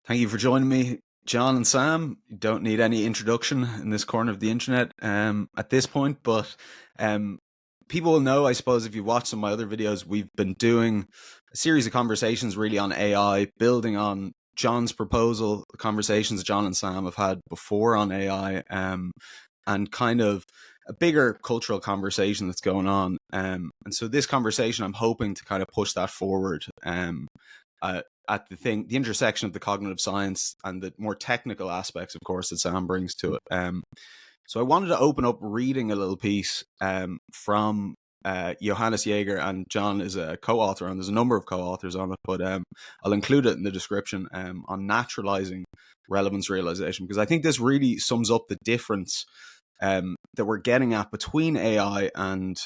Thank you for joining me, John and Sam. You don't need any introduction in this corner of the internet at this point, but people will know, I suppose, if you watch some of my other videos, we've been doing a series of conversations really on AI, building on John's proposal, the conversations John and Sam have had before on AI, and kind of a bigger cultural conversation that's going on. And so this conversation, I'm hoping to kind of push that forward. At the intersection of the cognitive science and the more technical aspects, of course, that Sam brings to it. So I wanted to open up reading a little piece from Johannes Jaeger, and John is a co-author, and there's a number of co-authors on it, but I'll include it in the description on naturalizing relevance realization, because I think this really sums up the difference that we're getting at between AI and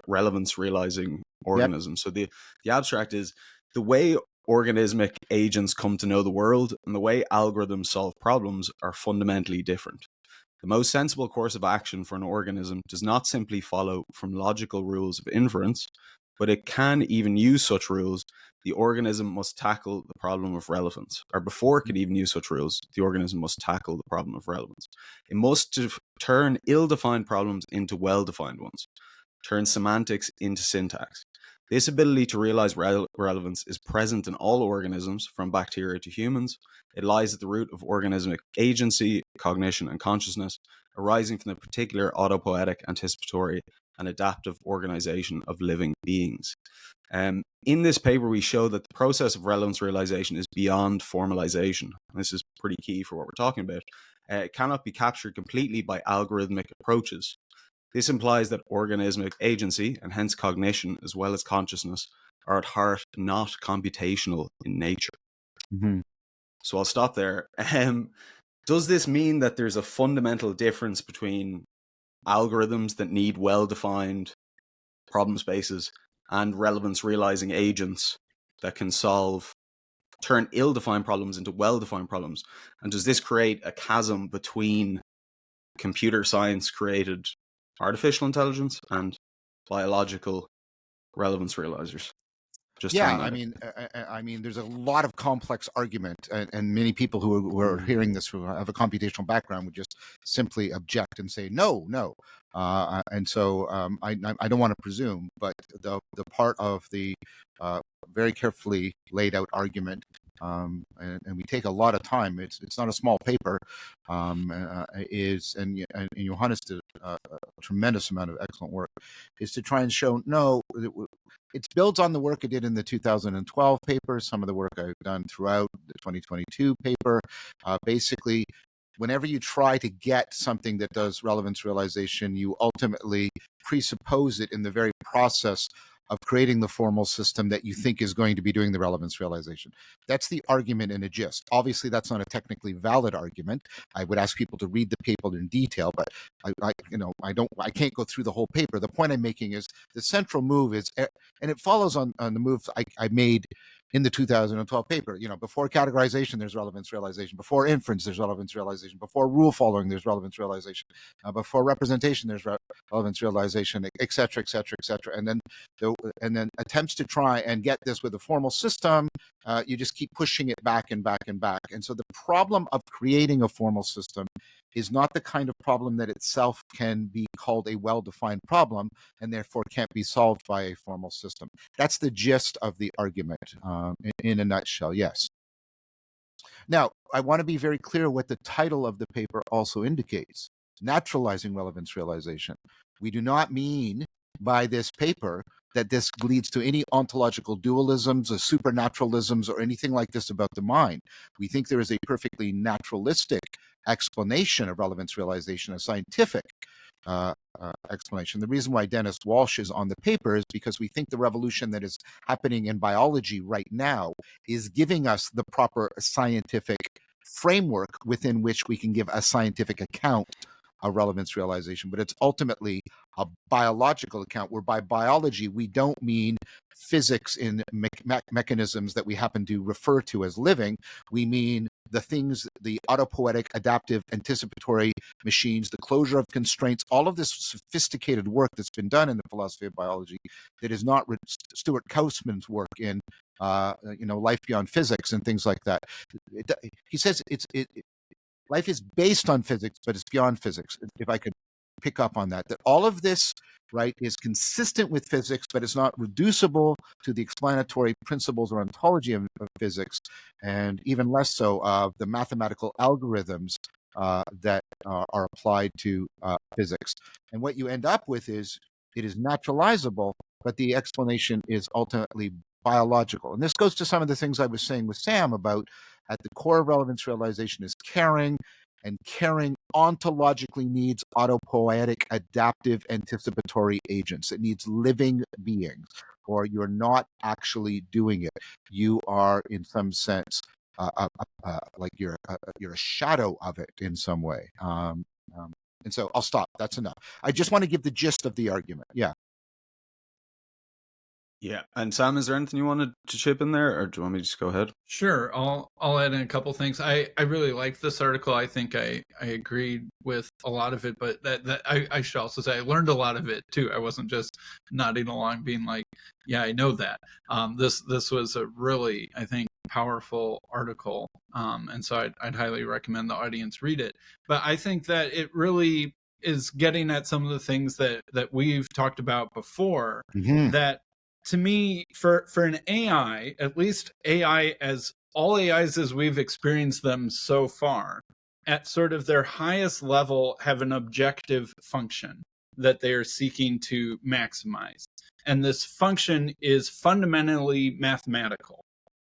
relevance realizing organisms. Yep. So the abstract is the way organismic agents come to know the world and the way algorithms solve problems are fundamentally different. The most sensible course of action for an organism does not simply follow from logical rules of inference, but it can even use such rules. The organism must tackle the problem of relevance, or before it can even use such rules, the organism must tackle the problem of relevance. It must turn ill-defined problems into well-defined ones, turn semantics into syntax. This ability to realize relevance is present in all organisms, from bacteria to humans. It lies at the root of organismic agency, cognition, and consciousness, arising from the particular autopoietic, anticipatory, and adaptive organization of living beings. In this paper, we show that the process of relevance realization is beyond formalization. This is pretty key for what we're talking about. It cannot be captured completely by algorithmic approaches. This implies that organismic agency, and hence cognition, as well as consciousness, are at heart not computational in nature. Mm-hmm. So I'll stop there. Does this mean that there's a fundamental difference between algorithms that need well-defined problem spaces and relevance-realizing agents that can turn ill-defined problems into well-defined problems? And does this create a chasm between computer science-created artificial intelligence and biological relevance realizers? I mean, there's a lot of complex argument, and many people who are hearing this who have a computational background would just simply object and say no. And so I don't want to presume, but the part of the very carefully laid out argument, and we take a lot of time. It's not a small paper. And Johannes did a tremendous amount of excellent work. Is to try and show it builds on the work I did in the 2012 paper, some of the work I've done throughout the 2022 paper. Basically, whenever you try to get something that does relevance realization, you ultimately presuppose it in the very process of creating the formal system that you think is going to be doing the relevance realization. That's the argument in a gist. Obviously, that's not a technically valid argument. I would ask people to read the paper in detail, but I can't go through the whole paper. The point I'm making is the central move is, and it follows on the move I made in the 2012 paper. Before categorization, there's relevance realization. Before inference, there's relevance realization. Before rule following, there's relevance realization. Before representation, there's relevance realization, et cetera, et cetera, et cetera. And then attempts to try and get this with a formal system, you just keep pushing it back and back and back. And so the problem of creating a formal system is not the kind of problem that itself can be called a well-defined problem and therefore can't be solved by a formal system. That's the gist of the argument in a nutshell, yes. Now, I want to be very clear what the title of the paper also indicates: naturalizing relevance realization. We do not mean by this paper that this leads to any ontological dualisms or supernaturalisms or anything like this about the mind. We think there is a perfectly naturalistic explanation of relevance realization, a scientific explanation. The reason why Dennis Walsh is on the paper is because we think the revolution that is happening in biology right now is giving us the proper scientific framework within which we can give a scientific account a relevance realization, but it's ultimately a biological account, where by biology we don't mean physics in mechanisms that we happen to refer to as living. We mean the things, the autopoietic, adaptive, anticipatory machines, the closure of constraints, all of this sophisticated work that's been done in the philosophy of biology that is not Stuart Kauffman's work in Life Beyond Physics and things like that. He says life is based on physics, but it's beyond physics. If I could pick up on that all of this, right, is consistent with physics, but it's not reducible to the explanatory principles or ontology of physics, and even less so of the mathematical algorithms that are applied to physics. And what you end up with is it is naturalizable, but the explanation is ultimately biological. And this goes to some of the things I was saying with Sam about at the core of relevance realization is caring, and caring ontologically needs autopoietic, adaptive, anticipatory agents. It needs living beings, or you're not actually doing it. You are, in some sense, like you're a shadow of it in some way. And so I'll stop. That's enough. I just want to give the gist of the argument. Yeah. Yeah. And Sam, is there anything you wanted to chip in there, or do you want me to just go ahead? Sure. I'll add in a couple things. I really liked this article. I think I agreed with a lot of it, but that I should also say I learned a lot of it too. I wasn't just nodding along being like, yeah, I know that. This was a really, I think, powerful article. And so I'd highly recommend the audience read it. But I think that it really is getting at some of the things that we've talked about before, that to me, for an AI, at least AI as all AIs as we've experienced them so far, at sort of their highest level, have an objective function that they are seeking to maximize. And this function is fundamentally mathematical.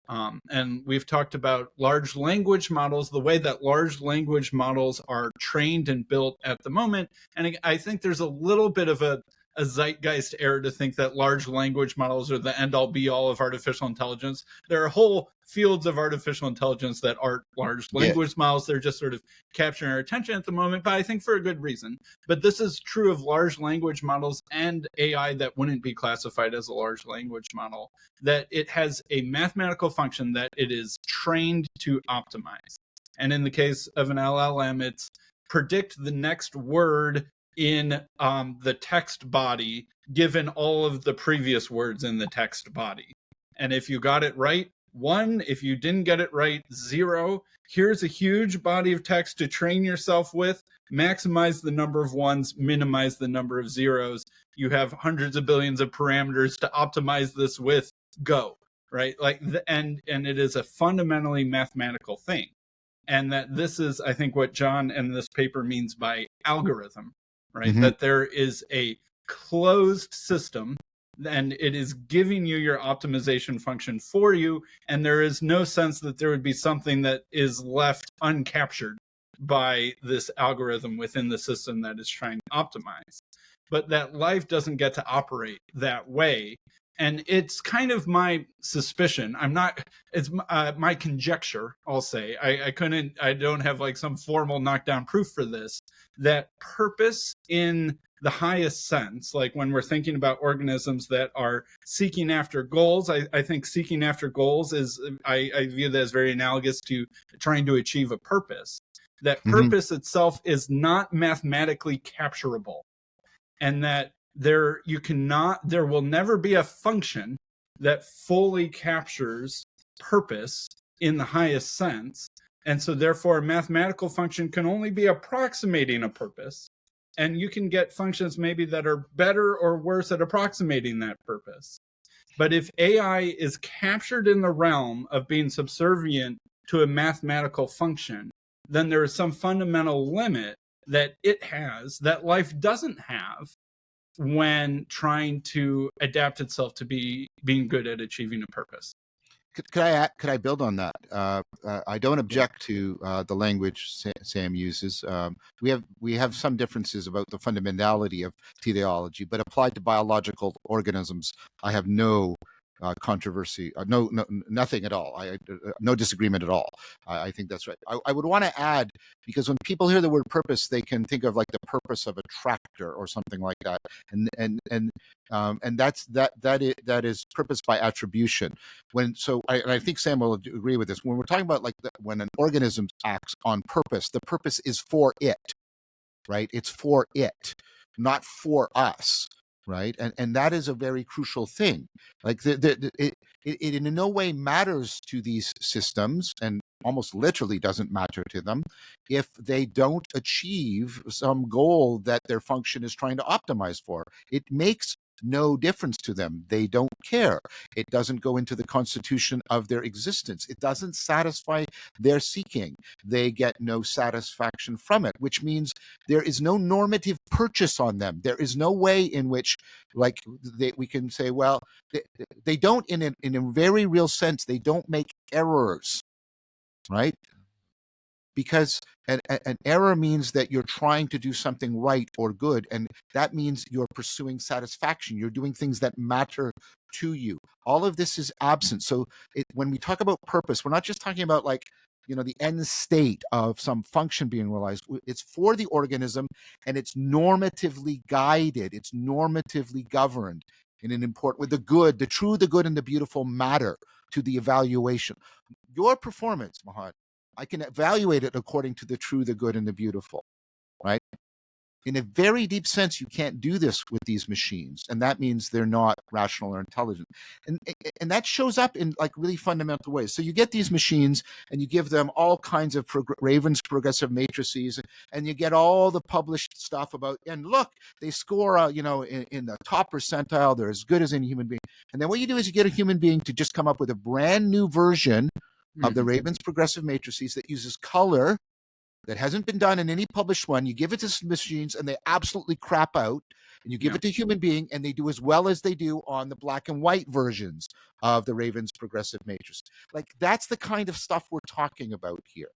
And we've talked about large language models, the way that large language models are trained and built at the moment. And I think there's a little bit of a zeitgeist error to think that large language models are the end-all be-all of artificial intelligence. There are whole fields of artificial intelligence that aren't large language models. They're just sort of capturing our attention at the moment, but I think for a good reason. But this is true of large language models and AI that wouldn't be classified as a large language model, that it has a mathematical function that it is trained to optimize. And in the case of an LLM, it's predict the next word in the text body, given all of the previous words in the text body. And if you got it right, 1. If you didn't get it right, 0. Here's a huge body of text to train yourself with. Maximize the number of ones, minimize the number of zeros. You have hundreds of billions of parameters to optimize this with. Go, right? Like, and it is a fundamentally mathematical thing. And that this is, I think, what John in this paper means by algorithm, right? That there is a closed system and it is giving you your optimization function for you. And there is no sense that there would be something that is left uncaptured by this algorithm within the system that is trying to optimize. But that life doesn't get to operate that way. And it's kind of my suspicion. It's my conjecture, I'll say. I don't have like some formal knockdown proof for this, that purpose in the highest sense, like when we're thinking about organisms that are seeking after goals, I think seeking after goals is, I view that as very analogous to trying to achieve a purpose. That purpose itself is not mathematically capturable. And that there will never be a function that fully captures purpose in the highest sense. And so therefore a mathematical function can only be approximating a purpose. And you can get functions maybe that are better or worse at approximating that purpose. But if AI is captured in the realm of being subservient to a mathematical function, then there is some fundamental limit that it has that life doesn't have when trying to adapt itself to being good at achieving a purpose. Could I build on that? I don't object to the language Sam uses. We have some differences about the fundamentality of teleology, but applied to biological organisms, I have no controversy, nothing at all. No disagreement at all. I think that's right. I would want to add, because when people hear the word purpose, they can think of like the purpose of a tractor or something like that, and that is purpose by attribution. I think Sam will agree with this. When we're talking about like when an organism acts on purpose, the purpose is for it, right? It's for it, not for us. Right, and that is a very crucial thing. Like it in no way matters to these systems, and almost literally doesn't matter to them, if they don't achieve some goal that their function is trying to optimize for. It makes no difference to them. They don't care. It doesn't go into the constitution of their existence. It doesn't satisfy their seeking. They get no satisfaction from it, which means there is no normative purchase on them. There is no way in which, like, we can say, well, they don't, in a very real sense, they don't make errors, right? Because an error means that you're trying to do something right or good, and that means you're pursuing satisfaction. You're doing things that matter to you. All of this is absent. So when we talk about purpose, we're not just talking about like, the end state of some function being realized. It's for the organism, and it's normatively guided. It's normatively governed in an important way. The good, the true, the good, and the beautiful matter to the evaluation. Your performance, Mahat, I can evaluate it according to the true, the good, and the beautiful, right? In a very deep sense, you can't do this with these machines, and that means they're not rational or intelligent. And that shows up in like really fundamental ways. So you get these machines, and you give them all kinds of Raven's progressive matrices, and you get all the published stuff about, and look, they score, in the top percentile. They're as good as any human being. And then what you do is you get a human being to just come up with a brand new version of the Raven's progressive matrices that uses color that hasn't been done in any published one. You give it to machines, and they absolutely crap out. And you give it to a human being, and they do as well as they do on the black and white versions of the Raven's progressive matrix. Like, that's the kind of stuff we're talking about here,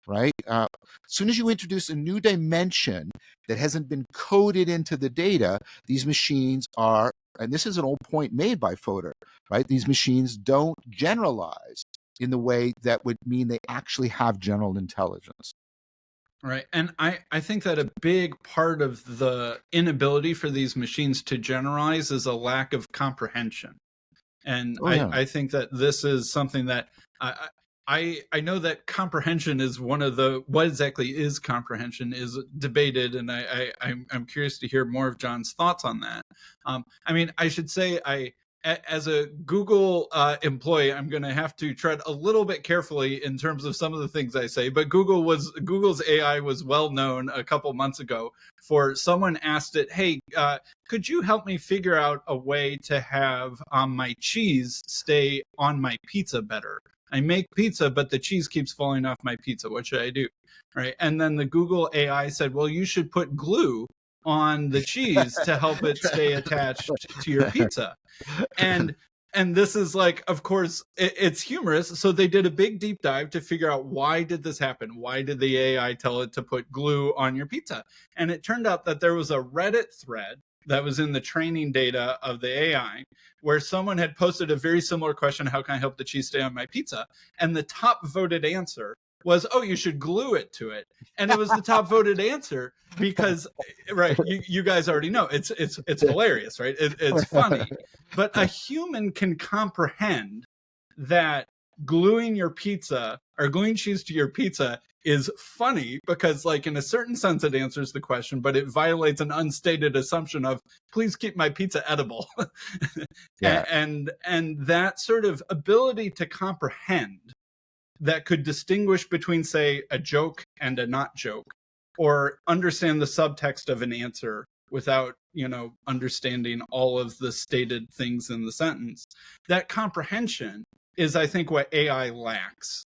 right? As soon as you introduce a new dimension that hasn't been coded into the data, these machines are, and this is an old point made by Fodor, right? These machines don't generalize in the way that would mean they actually have general intelligence. Right. And I think that a big part of the inability for these machines to generalize is a lack of comprehension. And I think that this is something that I know that comprehension is one of the, what exactly is comprehension is debated. And I'm curious to hear more of John's thoughts on that. I should say as a Google employee, I'm going to have to tread a little bit carefully in terms of some of the things I say. But Google's AI was well known a couple months ago for someone asked it, hey, could you help me figure out a way to have my cheese stay on my pizza better? I make pizza, but the cheese keeps falling off my pizza. What should I do? Right. And then the Google AI said, well, you should put glue on the cheese to help it stay attached to your pizza. And this is like, of course, it's humorous. So they did a big deep dive to figure out, why did this happen? Why did the AI tell it to put glue on your pizza? And it turned out that there was a Reddit thread that was in the training data of the AI where someone had posted a very similar question, how can I help the cheese stay on my pizza? And the top voted answer was, oh, you should glue it to it. And it was the top voted answer because, right, you guys already know, it's hilarious, right? It's funny. But a human can comprehend that gluing your pizza or gluing cheese to your pizza is funny because, like, in a certain sense, it answers the question, but it violates an unstated assumption of, please keep my pizza edible. Yeah. And that sort of ability to comprehend that could distinguish between, say, a joke and a not joke, or understand the subtext of an answer without, understanding all of the stated things in the sentence. That comprehension is, I think, what AI lacks.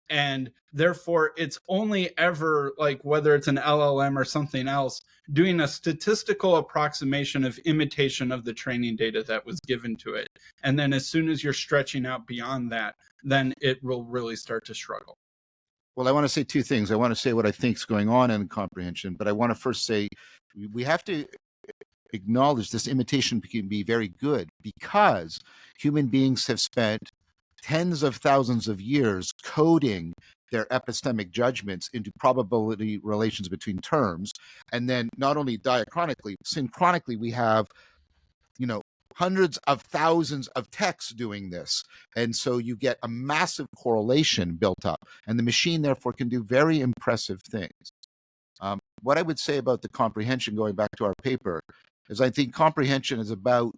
And therefore, it's only ever, like, whether it's an LLM or something else, doing a statistical approximation of imitation of the training data that was given to it. And then as soon as you're stretching out beyond that, then it will really start to struggle. Well, I want to say two things. I want to say what I think is going on in comprehension, but I want to first say we have to acknowledge this imitation can be very good because human beings have spent tens of thousands of years coding their epistemic judgments into probability relations between terms. And then not only diachronically, synchronically, we have, hundreds of thousands of texts doing this. And so you get a massive correlation built up. And the machine, therefore, can do very impressive things. What I would say about the comprehension, going back to our paper, is I think comprehension is about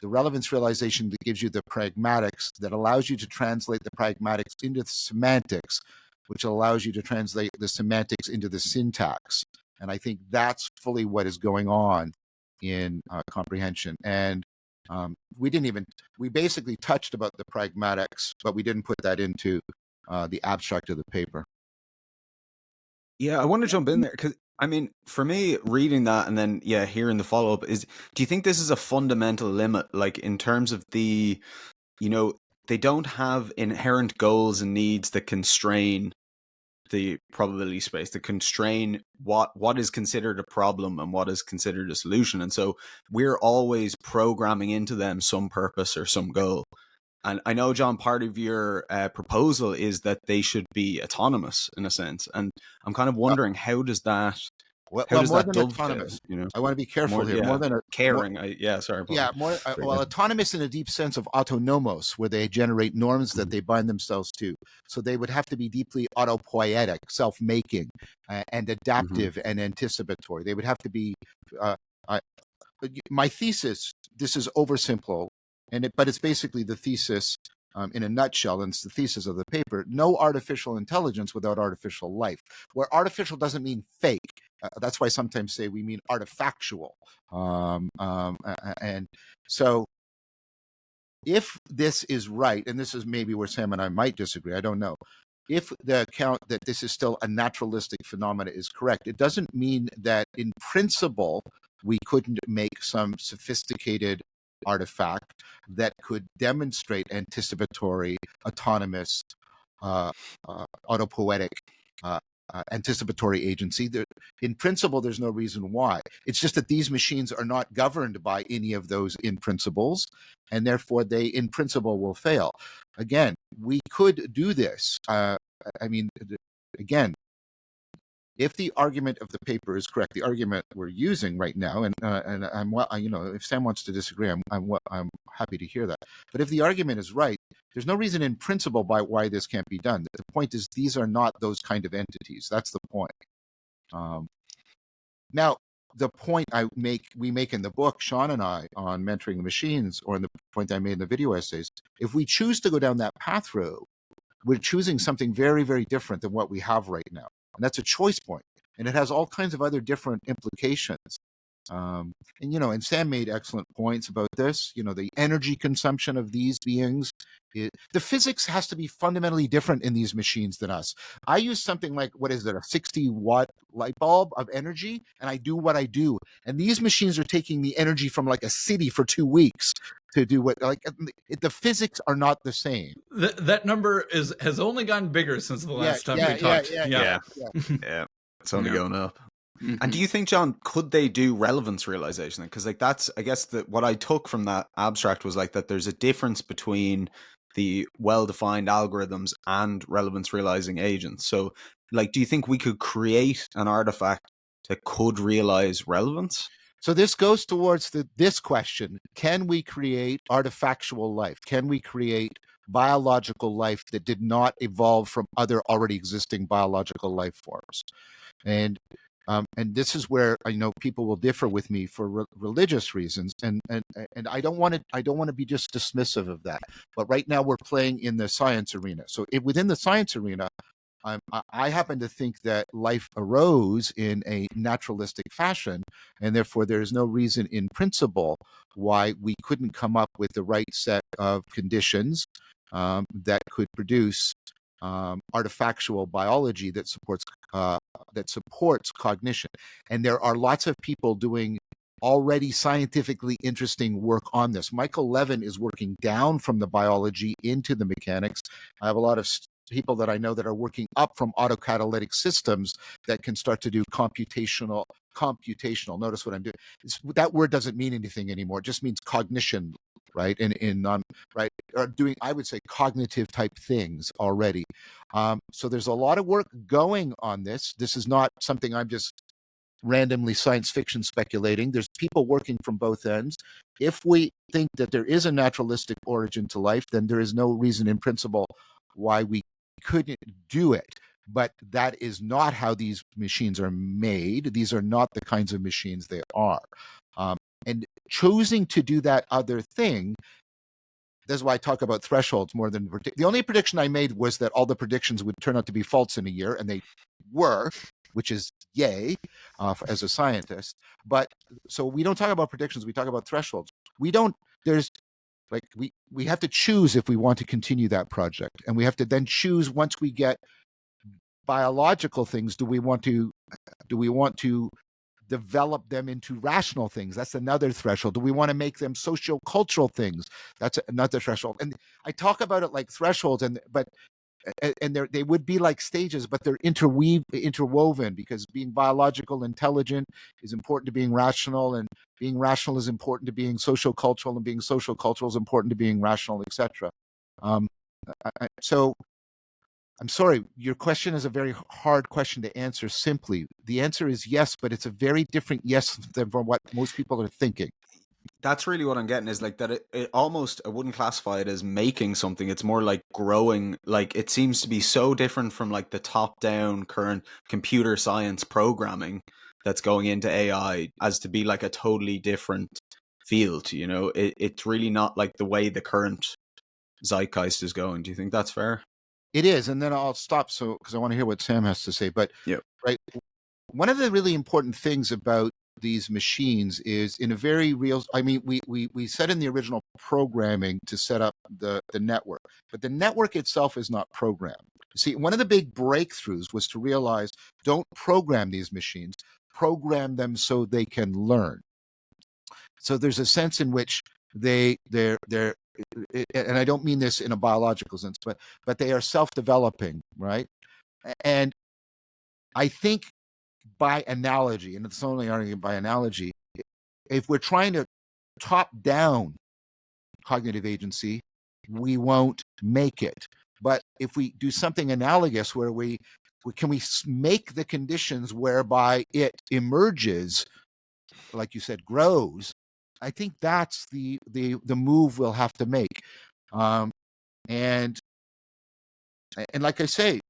the relevance realization that gives you the pragmatics, that allows you to translate the pragmatics into the semantics, which allows you to translate the semantics into the syntax. And I think that's fully what is going on in comprehension. And we basically touched about the pragmatics, but we didn't put that into the abstract of the paper. Yeah, I want to jump in there because, I mean, for me, reading that and then, hearing the follow-up is, do you think this is a fundamental limit, like in terms of they don't have inherent goals and needs that constrain the probability space, that constrain what is considered a problem and what is considered a solution. And so we're always programming into them some purpose or some goal. And I know, John, part of your proposal is that they should be autonomous in a sense. And I'm kind of wondering, how does that dovetail? Autonomous. I want to be careful here. More than caring. Autonomous in a deep sense of autonomos, where they generate norms that they bind themselves to. So they would have to be deeply autopoietic, self-making, and adaptive and anticipatory. They would have to be. My thesis. This is oversimple. But it's basically the thesis in a nutshell, and it's the thesis of the paper. No artificial intelligence without artificial life, where artificial doesn't mean fake. That's why I sometimes say we mean artifactual. And so if this is right, and this is maybe where Sam and I might disagree, I don't know. If the account that this is still a naturalistic phenomena is correct, it doesn't mean that in principle we couldn't make some sophisticated artifact that could demonstrate anticipatory, autonomous, autopoietic, anticipatory agency. In principle, there's no reason why. It's just that these machines are not governed by any of those in principles, and therefore they, in principle, will fail. Again, we could do this. Again, if the argument of the paper is correct, the argument we're using right now, and if Sam wants to disagree, I'm happy to hear that. But if the argument is right, there's no reason in principle why this can't be done. The point is, these are not those kind of entities. That's the point. Now, the point we make in the book, Sean and I, on mentoring the machines, or in the point I made in the video essays, if we choose to go down that path road, we're choosing something very, very different than what we have right now. And that's a choice point. And it has all kinds of other different implications. And Sam made excellent points about this. The energy consumption of these beings. The physics has to be fundamentally different in these machines than us. I use something like, a 60-watt light bulb of energy, and I do what I do. And these machines are taking the energy from like a city for 2 weeks to do what, the physics are not the same. That number has only gotten bigger since the last time we talked. Yeah. It's only going up. Mm-hmm. And do you think, John, could they do relevance realization? Because that's, I guess, what I took from that abstract was that there's a difference between the well-defined algorithms and relevance realizing agents. So, do you think we could create an artifact that could realize relevance? So this goes towards this question: can we create artifactual life? Can we create biological life that did not evolve from other already existing biological life forms? And this is where people will differ with me for religious reasons, and I don't want to be just dismissive of that. But right now we're playing in the science arena. So within the science arena, I happen to think that life arose in a naturalistic fashion, and therefore there is no reason in principle why we couldn't come up with the right set of conditions that could produce artifactual biology that supports cognition. And there are lots of people doing already scientifically interesting work on this. Michael Levin is working down from the biology into the mechanics. I have a lot of people that I know that are working up from autocatalytic systems that can start to do computational computational. Notice what I'm doing. That word doesn't mean anything anymore. It just means cognition, right? Right, or doing, I would say, cognitive type things already. So there's a lot of work going on this. This is not something I'm just randomly science fiction speculating. There's people working from both ends. If we think that there is a naturalistic origin to life, then there is no reason in principle why we couldn't do it. But that is not how these machines are made. These are not the kinds of machines they are. And choosing to do that other thing, that's why I talk about thresholds more than the only prediction I made was that all the predictions would turn out to be false in a year, and they were, which is yay as a scientist. But so we don't talk about predictions, we talk about thresholds. We have to choose if we want to continue that project, and we have to then choose, once we get biological things, do we want to develop them into rational things? That's another threshold. Do we want to make them socio-cultural things? That's another threshold. And I talk about it like thresholds, but they would be like stages, but they're interwoven, because being biological intelligent is important to being rational, and being rational is important to being socio-cultural, and being socio-cultural is important to being rational, etc. So I'm sorry, your question is a very hard question to answer simply. The answer is yes, but it's a very different yes than from what most people are thinking. That's really what I'm getting, is like that it almost, I wouldn't classify it as making something. It's more like growing. Like, it seems to be so different from like the top down current computer science programming that's going into AI, as to be like a totally different field. You know, it's really not like the way the current zeitgeist is going. Do you think that's fair? It is, and then I'll stop because I want to hear what Sam has to say. But yeah, right, one of the really important things about these machines is, in a very real, I mean, we said in the original programming to set up the network, but the network itself is not programmed. See, one of the big breakthroughs was to realize, don't program these machines, program them so they can learn. So there's a sense in which they're and I don't mean this in a biological sense, but they are self-developing, right? And I think, by analogy, and it's only arguing by analogy, if we're trying to top down cognitive agency, we won't make it. But if we do something analogous, where we make the conditions whereby it emerges, like you said, grows, I think that's the move we'll have to make. And like I say,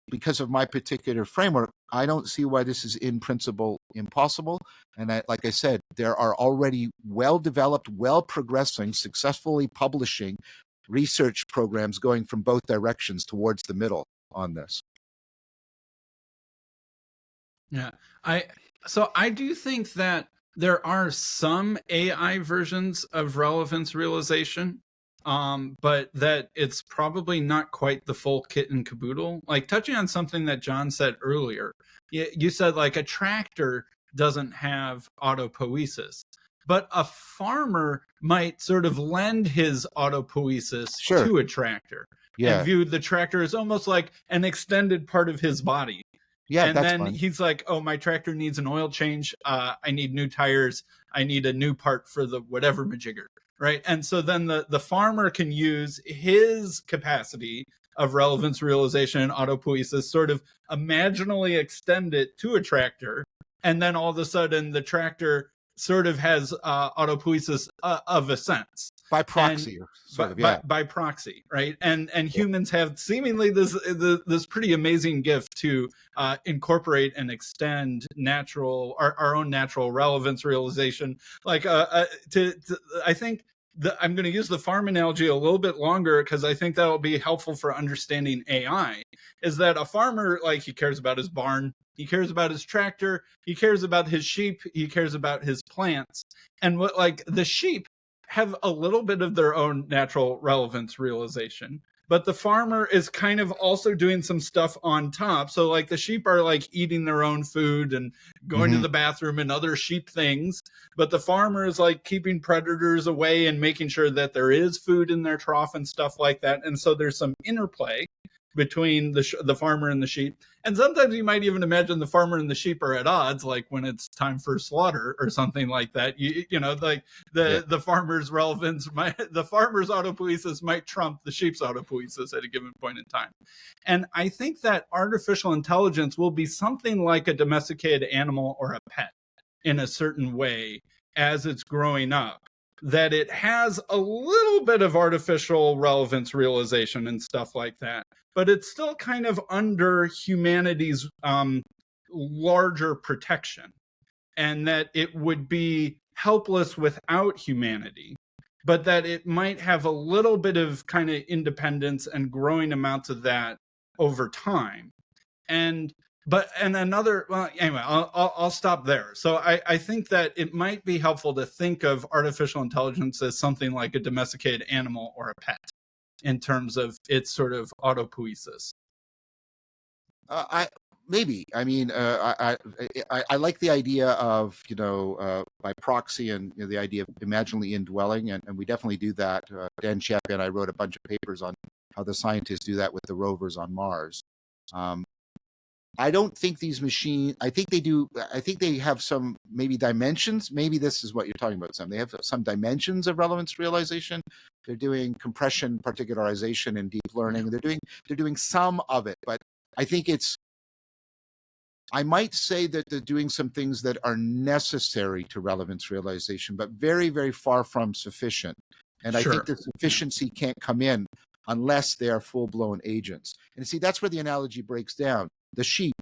because of my particular framework, I don't see why this is in principle impossible. And like I said, there are already well-developed, well-progressing, successfully publishing research programs going from both directions towards the middle on this. Yeah, so I do think that there are some AI versions of relevance realization, but that it's probably not quite the full kit and caboodle. Like, touching on something that John said earlier, you said like a tractor doesn't have autopoiesis, but a farmer might sort of lend his autopoiesis to a tractor, and view the tractor as almost like an extended part of his body. Yeah, and that's then fun. He's like, oh, my tractor needs an oil change. I need new tires. I need a new part for the whatever majigger, right? And so then the farmer can use his capacity of relevance realization and autopoiesis, sort of imaginally extend it to a tractor. And then all of a sudden the tractor sort of has autopoiesis of a sense. By proxy, by proxy, right? And humans have seemingly this pretty amazing gift to incorporate and extend our own natural relevance realization. Like I think I'm going to use the farm analogy a little bit longer, because I think that will be helpful for understanding AI. Is that a farmer, like, he cares about his barn, he cares about his tractor, he cares about his sheep, he cares about his plants, and what, like, the sheep have a little bit of their own natural relevance realization, but the farmer is kind of also doing some stuff on top. So like the sheep are like eating their own food and going to the bathroom and other sheep things, but the farmer is like keeping predators away and making sure that there is food in their trough and stuff like that. And so there's some interplay. between the farmer and the sheep. And sometimes you might even imagine the farmer and the sheep are at odds, like when it's time for slaughter or something like that. You know, like the farmer's relevance, the farmer's autopoiesis might trump the sheep's autopoiesis at a given point in time. And I think that artificial intelligence will be something like a domesticated animal or a pet in a certain way as it's growing up, that it has a little bit of artificial relevance realization and stuff like that, but it's still kind of under humanity's larger protection, and that it would be helpless without humanity, but that it might have a little bit of kind of independence and growing amounts of that over time. Well, anyway, I'll stop there. So I think that it might be helpful to think of artificial intelligence as something like a domesticated animal or a pet in terms of its sort of autopoiesis. I like the idea of, by proxy, and the idea of imaginally indwelling, and we definitely do that. Dan Chiappa and I wrote a bunch of papers on how the scientists do that with the rovers on Mars. I don't think these machines, I think they have some maybe dimensions. Maybe this is what you're talking about, Sam. They have some dimensions of relevance realization. They're doing compression, particularization, and deep learning. They're doing some of it, but I think I might say that they're doing some things that are necessary to relevance realization, but very, very far from sufficient. And sure. I think the sufficiency can't come in unless they are full-blown agents. And see, that's where the analogy breaks down. A sheep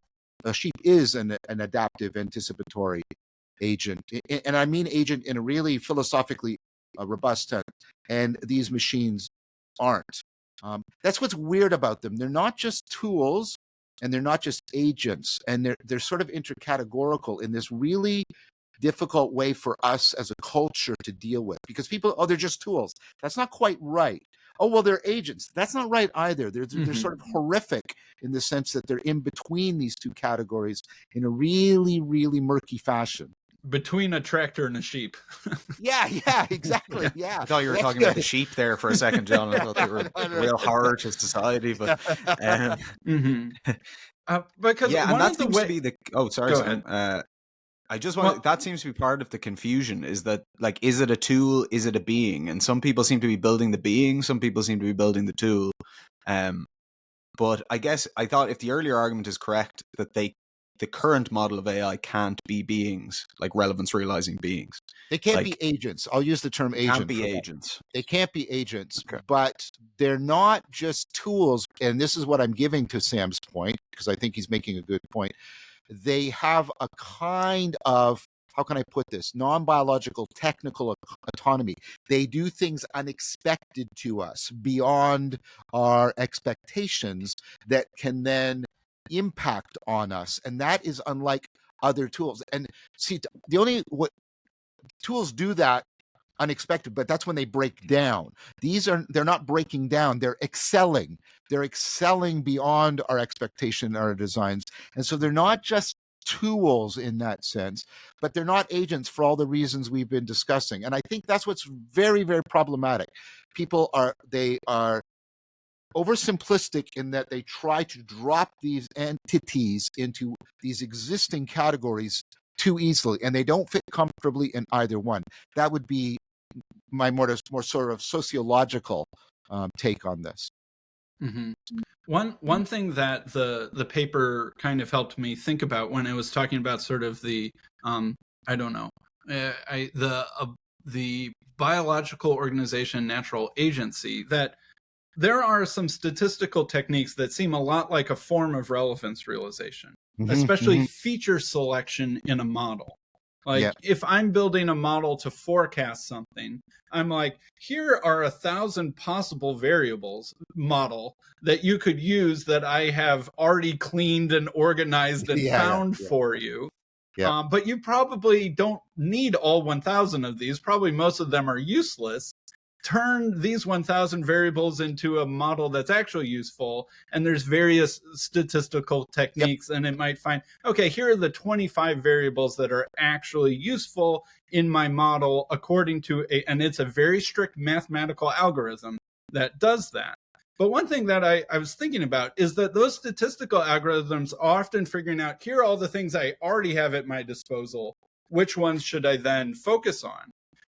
is an adaptive anticipatory agent. And I mean agent in a really philosophically robust sense. And these machines aren't. That's what's weird about them. They're not just tools, and they're not just agents. And they're sort of intercategorical in this really difficult way for us as a culture to deal with. Because people, they're just tools. That's not quite right. Oh, well, they're agents. That's not right either. They're sort of horrific in the sense that they're in between these two categories in a really, really murky fashion. Between a tractor and a sheep. Yeah, exactly. Yeah. I thought you were talking about the sheep there for a second, John. I thought they were a real horror to society, but because and that seems to be the. Oh, sorry, Sam. I just want that seems to be part of the confusion, is that, like, is it a tool, is it a being? And some people seem to be building the being, some people seem to be building the tool. But I guess I thought, if the earlier argument is correct, that the current model of AI can't be beings, like relevance realizing beings. They can't be agents. I'll use the term agent. Can't be agents. They can't be agents, okay. But they're not just tools. And this is what I'm giving to Sam's point, because I think he's making a good point. They have a kind of, how can I put this, non-biological technical autonomy. They do things unexpected to us, beyond our expectations, that can then impact on us. And that is unlike other tools. And see, what tools do that unexpected, but that's when they break down. They're not breaking down, they're excelling. They're excelling beyond our expectation, our designs. And so they're not just tools in that sense, but they're not agents for all the reasons we've been discussing. And I think that's what's very, very problematic. People are oversimplistic in that they try to drop these entities into these existing categories too easily, and they don't fit comfortably in either one. That would be my more sort of sociological take on this. Mm-hmm. One thing that the paper kind of helped me think about when I was talking about sort of the the biological organization, natural agency, that there are some statistical techniques that seem a lot like a form of relevance realization, especially feature selection in a model. Like, if I'm building a model to forecast something, I'm like, here are 1,000 possible variables model that you could use that I have already cleaned and organized and found for you. But you probably don't need all 1,000 of these. Probably most of them are useless. Turn these 1,000 variables into a model that's actually useful, and there's various statistical techniques, and it might find, okay, here are the 25 variables that are actually useful in my model according to and it's a very strict mathematical algorithm that does that. But one thing that I was thinking about is that those statistical algorithms are often figuring out, here are all the things I already have at my disposal. Which ones should I then focus on?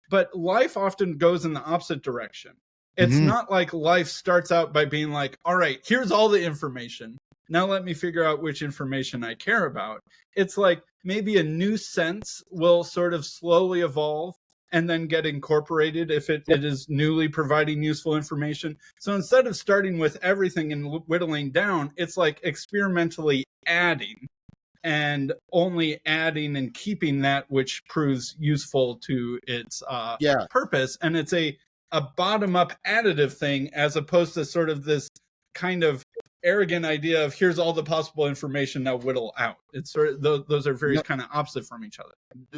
But life often goes in the opposite direction. It's Mhm. not like life starts out by being like, all right, here's all the information. Now let me figure out which information I care about. It's like maybe a new sense will sort of slowly evolve and then get incorporated if it is newly providing useful information. So instead of starting with everything and whittling down, it's like experimentally adding and only adding and keeping that which proves useful to its Yeah. purpose. And it's a bottom-up additive thing, as opposed to sort of this kind of arrogant idea of, here's all the possible information, now whittle out. It's sort of, those are very No, kind of opposite from each other.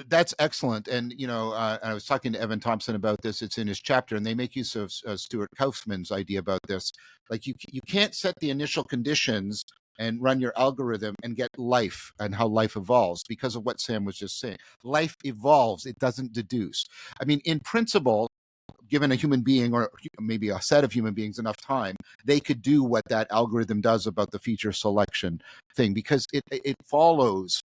that's excellent. And, I was talking to Evan Thompson about this. It's in his chapter, and they make use of Stuart Kauffman's idea about this. Like you can't set the initial conditions and run your algorithm and get life and how life evolves because of what Sam was just saying. Life evolves. It doesn't deduce. I mean, in principle, given a human being or maybe a set of human beings enough time, they could do what that algorithm does about the feature selection thing because it follows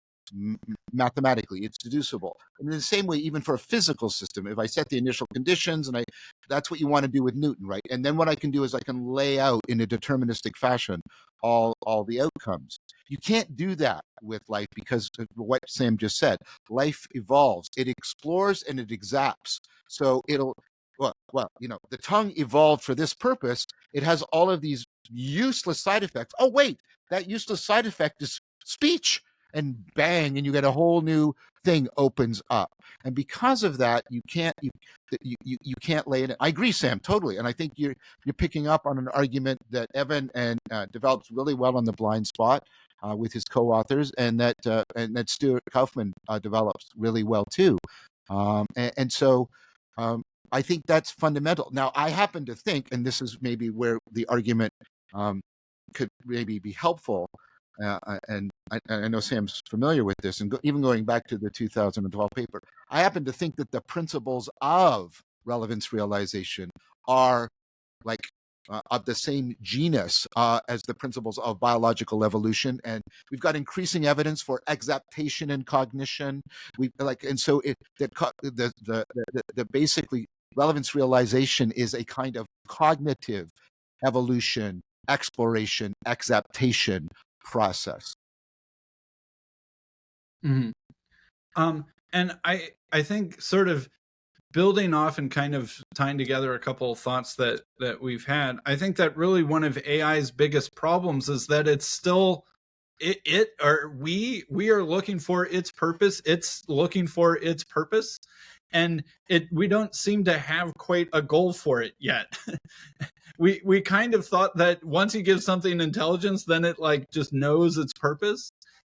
mathematically. It's deducible. And in the same way, even for a physical system, if I set the initial conditions and that's what you want to do with Newton, right? And then what I can do is I can lay out in a deterministic fashion all the outcomes. You can't do that with life because of what Sam just said. Life evolves. It explores and it exacts. So the tongue evolved for this purpose. It has all of these useless side effects. Oh, wait, that useless side effect is speech. And bang, and you get a whole new thing opens up. And because of that, you can't lay it in. I agree, Sam, totally. And I think you're picking up on an argument that Evan and develops really well on the blind spot with his co-authors, and that Stuart Kauffman develops really well too. So I think that's fundamental. Now, I happen to think, and this is maybe where the argument could maybe be helpful, and I know Sam's familiar with this, and even going back to the 2012 paper, I happen to think that the principles of relevance realization are like of the same genus as the principles of biological evolution, and we've got increasing evidence for exaptation and cognition. The basically relevance realization is a kind of cognitive evolution, exploration, exaptation process. Mm-hmm. And I think sort of building off and kind of tying together a couple of thoughts that we've had, I think that really one of AI's biggest problems is that it's still we are looking for its purpose. It's looking for its purpose, and we don't seem to have quite a goal for it yet. we kind of thought that once you give something intelligence, then it like just knows its purpose.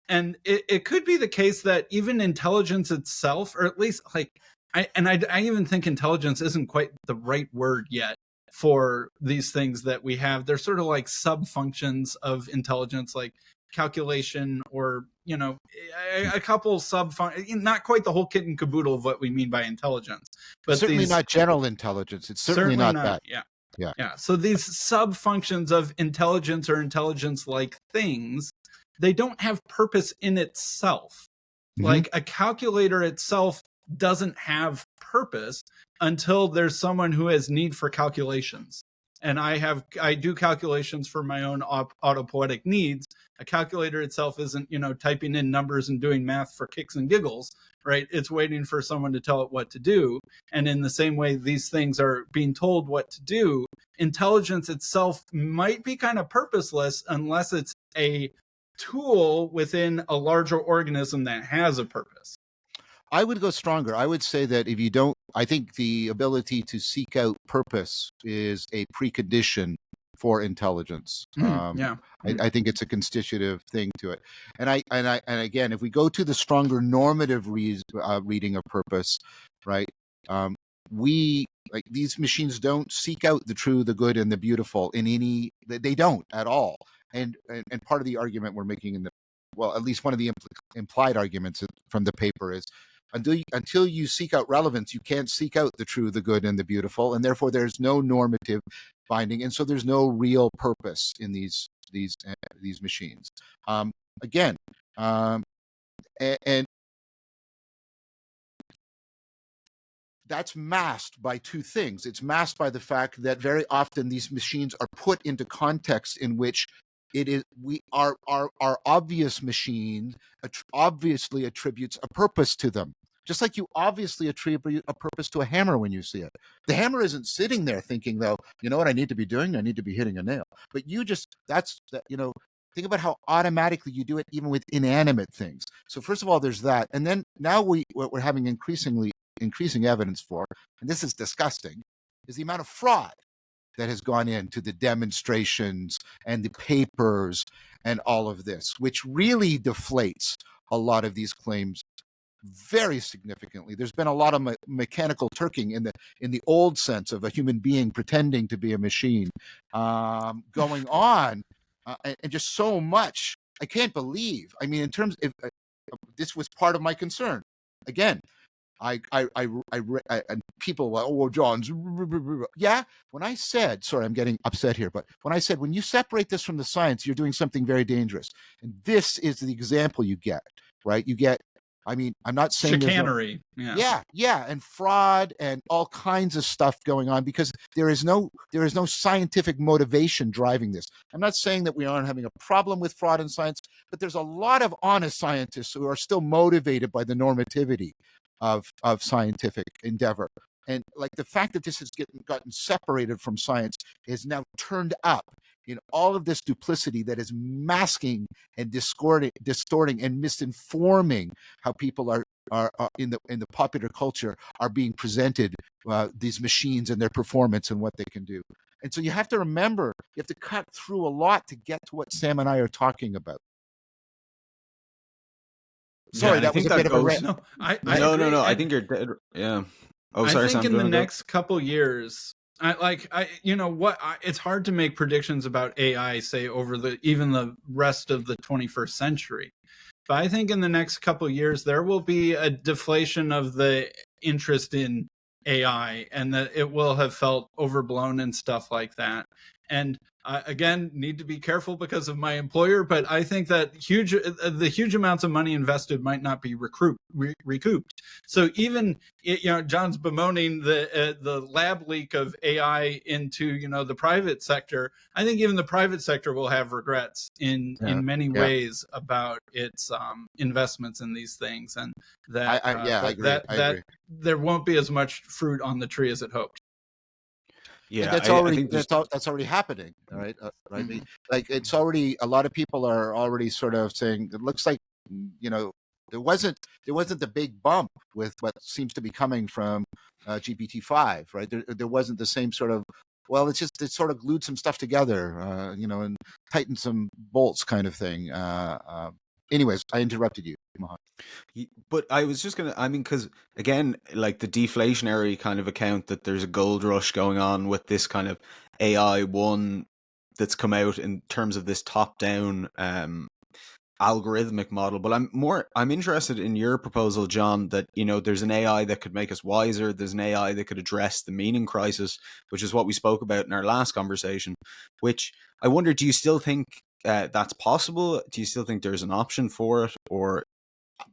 And it could be the case that even intelligence itself, or at least like, I even think intelligence isn't quite the right word yet for these things that we have. They're sort of like sub-functions of intelligence, like calculation, or a couple sub-functions, not quite the whole kit and caboodle of what we mean by intelligence, but certainly not general intelligence. It's certainly not that. Yeah. So these sub-functions of intelligence or intelligence-like things, they don't have purpose in itself. Mm-hmm. Like a calculator itself doesn't have purpose until there's someone who has need for calculations. And I do calculations for my own autopoietic needs. A calculator itself isn't, typing in numbers and doing math for kicks and giggles, right? It's waiting for someone to tell it what to do. And in the same way, these things are being told what to do. Intelligence itself might be kind of purposeless unless it's a tool within a larger organism that has a purpose. I would go stronger. I would say that if you don't, I think the ability to seek out purpose is a precondition for intelligence. I think it's a constitutive thing to it. And again, if we go to the stronger normative reading of purpose, right? These machines don't seek out the true, the good, and the beautiful they don't at all. And part of the argument we're making at least one of the implied arguments from the paper is until you seek out relevance, you can't seek out the true, the good, and the beautiful, and therefore there's no normative binding, and so there's no real purpose in these machines. Again, and that's masked by two things. It's masked by the fact that very often these machines are put into context in which it is our obvious machine obviously attributes a purpose to them. Just like you obviously attribute a purpose to a hammer when you see it. The hammer isn't sitting there thinking, though, you know what I need to be doing? I need to be hitting a nail. But you just, think about how automatically you do it even with inanimate things. So first of all, there's that. And then now what we're having increasing evidence for, and this is disgusting, is the amount of fraud that has gone into the demonstrations and the papers and all of this, which really deflates a lot of these claims very significantly. There's been a lot of mechanical turking in the old sense of a human being pretending to be a machine going on, and just so much. I can't believe. I mean, in terms of this was part of my concern. Again, I and people were, oh, John's, yeah. When I said, sorry, I'm getting upset here, but when I said, when you separate this from the science, you're doing something very dangerous. And this is the example you get, right? You get, I mean, I'm not saying chicanery, yeah, and fraud and all kinds of stuff going on because there is no scientific motivation driving this. I'm not saying that we aren't having a problem with fraud in science, but there's a lot of honest scientists who are still motivated by the normativity of scientific endeavor. And like the fact that this has gotten separated from science is now turned up in all of this duplicity that is masking and distorting and misinforming how people are in the popular culture are being presented these machines and their performance and what they can do. And so you have to remember, you have to cut through a lot to get to what Sam and I are talking about. Sorry, that was a bit of a rant. No, No. I think you're dead. Yeah. Oh, sorry, I think Sam, in the next couple years, it's hard to make predictions about AI, say, over even the rest of the 21st century. But I think in the next couple years, there will be a deflation of the interest in AI, and that it will have felt overblown and stuff like that. And again, need to be careful because of my employer, but I think that the huge amounts of money invested might not be recouped. So even John's bemoaning the lab leak of AI into the private sector. I think even the private sector will have regrets in many ways about its investments in these things, and that I agree. There won't be as much fruit on the tree as it hoped. Yeah, that's already happening, right? Right. Like it's already, a lot of people are already sort of saying it looks like there wasn't the big bump with what seems to be coming from GPT-5, right? There wasn't the same sort of, well, it sort of glued some stuff together, and tightened some bolts kind of thing. Anyways, I interrupted you, Mohan. But I was just because again, like the deflationary kind of account that there's a gold rush going on with this kind of AI one that's come out in terms of this top-down algorithmic model. But I'm interested in your proposal, John, that there's an AI that could make us wiser. There's an AI that could address the meaning crisis, which is what we spoke about in our last conversation. Which I wonder, do you still think that's possible? Do you still think there's an option for it, or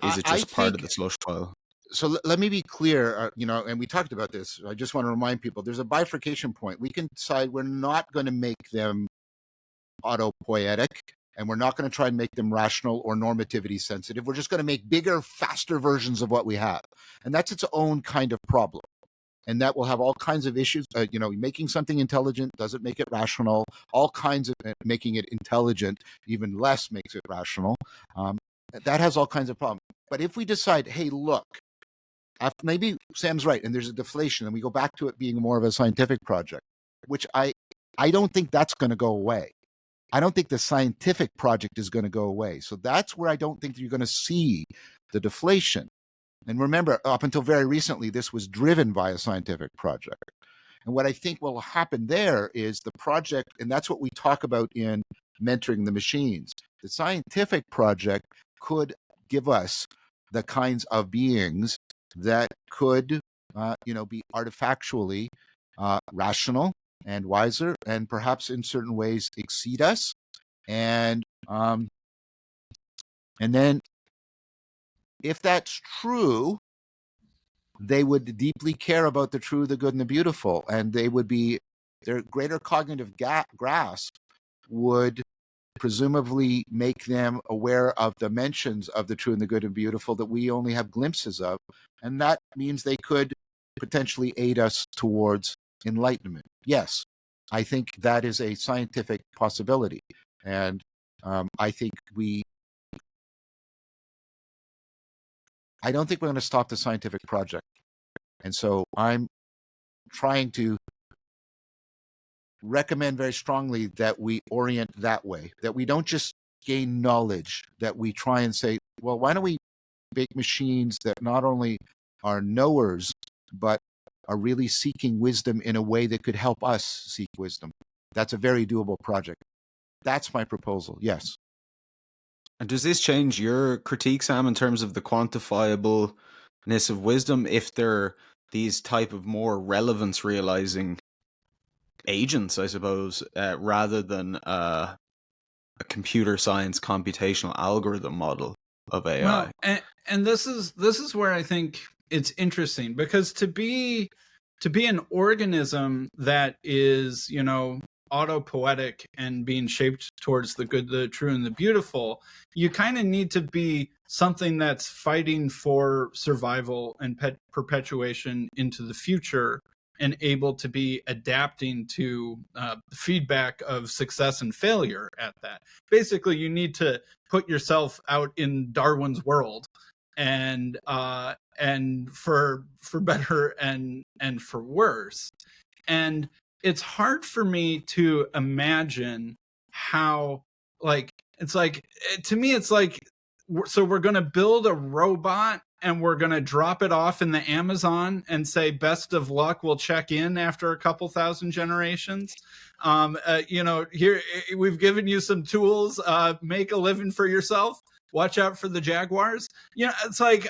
is it just part of the slush pile? So let me be clear, and we talked about this. I just want to remind people there's a bifurcation point. We can decide we're not going to make them autopoietic, and we're not going to try and make them rational or normativity sensitive. We're just going to make bigger, faster versions of what we have. And that's its own kind of problem. And that will have all kinds of issues. Making something intelligent doesn't make it rational. All kinds of making it intelligent, even less makes it rational. That has all kinds of problems. But if we decide, hey, look, maybe Sam's right, and there's a deflation, and we go back to it being more of a scientific project, which I don't think that's going to go away. I don't think the scientific project is going to go away. So that's where I don't think you're going to see the deflation. And remember, up until very recently, this was driven by a scientific project. And what I think will happen there is the project, and that's what we talk about in mentoring the machines. The scientific project could give us the kinds of beings that could, be artifactually rational, and wiser, and perhaps in certain ways exceed us. And then if that's true, they would deeply care about the true, the good, and the beautiful, and they would be, their greater cognitive grasp would presumably make them aware of dimensions of the true and the good and beautiful that we only have glimpses of. And that means they could potentially aid us towards enlightenment. Yes, I think that is a scientific possibility. And I don't think we're going to stop the scientific project. And so I'm trying to recommend very strongly that we orient that way, that we don't just gain knowledge, that we try and say, well, why don't we make machines that not only are knowers, but are really seeking wisdom in a way that could help us seek wisdom. That's a very doable project. That's my proposal, yes. And does this change your critique, Sam, in terms of the quantifiableness of wisdom, if they're these type of more relevance-realizing agents, I suppose, rather than a computer science computational algorithm model of AI? Well, and this is where I think it's interesting, because to be an organism that is, autopoetic and being shaped towards the good, the true, and the beautiful, you kind of need to be something that's fighting for survival and perpetuation into the future, and able to be adapting to feedback of success and failure at that. Basically, you need to put yourself out in Darwin's world, and for better and for worse. And it's hard for me to imagine how, to me, it's like, so we're going to build a robot and we're going to drop it off in the Amazon and say, best of luck, we'll check in after a couple thousand generations. Here, we've given you some tools, make a living for yourself. Watch out for the jaguars. It's like,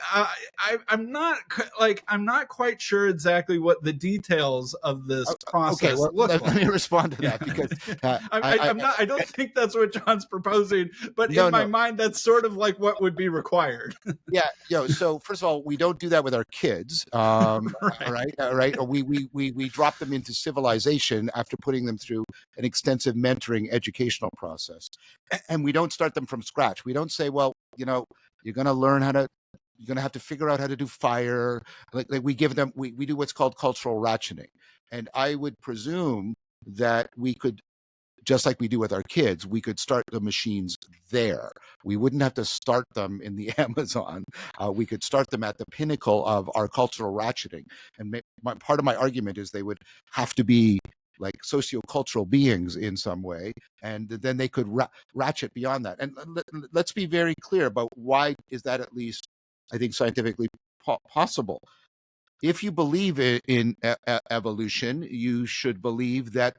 I'm not quite sure exactly what the details of this process look like. Let me respond to that, because I don't think that's what John's proposing, but in my mind, that's sort of like what would be required. Yeah. So first of all, we don't do that with our kids. Right. All right. Or we drop them into civilization after putting them through an extensive mentoring educational process. And we don't start them from scratch. We don't say, well, you're going to learn you're going to have to figure out how to do fire. Like we give them, we do what's called cultural ratcheting. And I would presume that we could, just like we do with our kids, we could start the machines there. We wouldn't have to start them in the Amazon. We could start them at the pinnacle of our cultural ratcheting. And part of my argument is they would have to be like sociocultural beings in some way, and then they could ratchet beyond that. And let's be very clear about why is that, at least, I think, scientifically possible. If you believe in evolution, you should believe that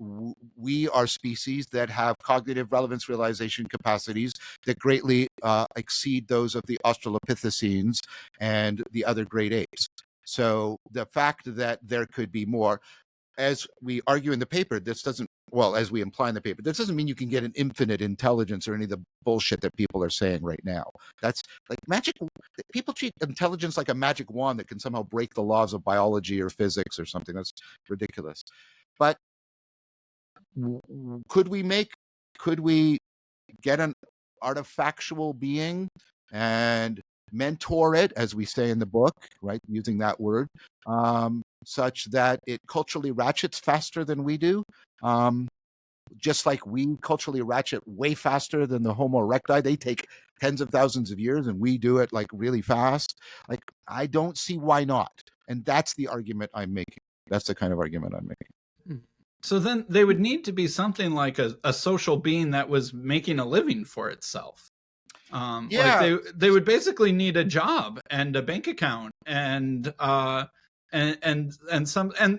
we are species that have cognitive relevance realization capacities that greatly exceed those of the Australopithecines and the other great apes. So the fact that there could be more, as we argue in the paper, as we imply in the paper, this doesn't mean you can get an infinite intelligence or any of the bullshit that people are saying right now. That's like magic. People treat intelligence like a magic wand that can somehow break the laws of biology or physics or something. That's ridiculous. But could we get an artifactual being and mentor it, as we say in the book, right, using that word, such that it culturally ratchets faster than we do, just like we culturally ratchet way faster than the Homo erecti. They take tens of thousands of years, and we do it like really fast. Like, I don't see why not. And that's the argument I'm making. That's the kind of argument I'm making. So then they would need to be something like a social being that was making a living for itself. Like they would basically need a job and a bank account and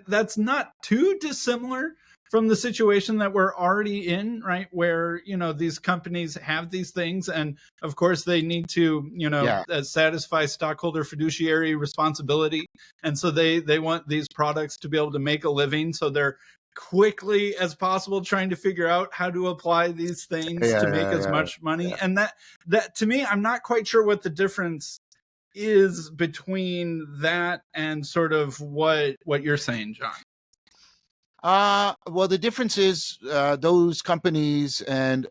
that's not too dissimilar from the situation that we're already in, right? Where, these companies have these things, and of course they need to, satisfy stockholder fiduciary responsibility. And so they want these products to be able to make a living. So they're quickly as possible, trying to figure out how to apply these things to make as much money. And that to me, I'm not quite sure what the difference is between that and sort of what you're saying, John. Well, the difference is those companies and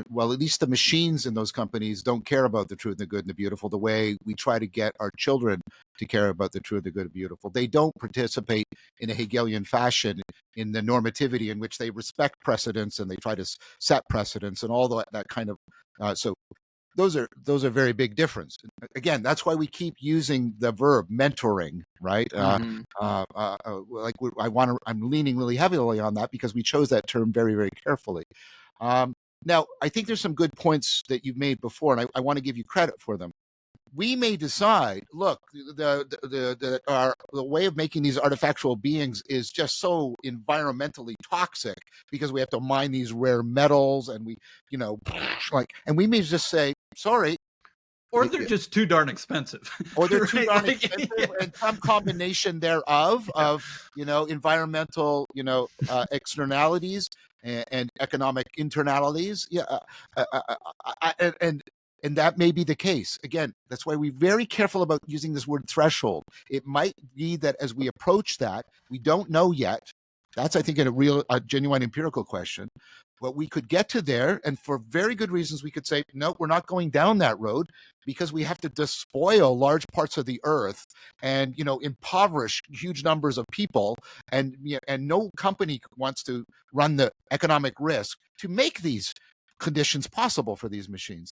well, at least the machines in those companies don't care about the true, the good, and the beautiful the way we try to get our children to care about the true, the good, and beautiful. They don't participate in a Hegelian fashion in the normativity in which they respect precedents and they try to set precedents and all that kind of. So those are very big difference. Again, that's why we keep using the verb mentoring, right? Mm-hmm. I'm leaning really heavily on that because we chose that term very, very carefully. Now, I think there's some good points that you've made before, and I want to give you credit for them. We may decide, look, the way of making these artifactual beings is just so environmentally toxic because we have to mine these rare metals and we, and we may just say, sorry. Or they're just too darn expensive. Or they're too darn expensive, and some combination thereof of, environmental, externalities and economic internalities. And that may be the case. Again, that's why we're very careful about using this word threshold. It might be that as we approach that, we don't know yet. That's, I think, a genuine empirical question. But we could get to there, and for very good reasons, we could say, no, we're not going down that road because we have to despoil large parts of the earth and, impoverish huge numbers of people. And no company wants to run the economic risk to make these conditions possible for these machines.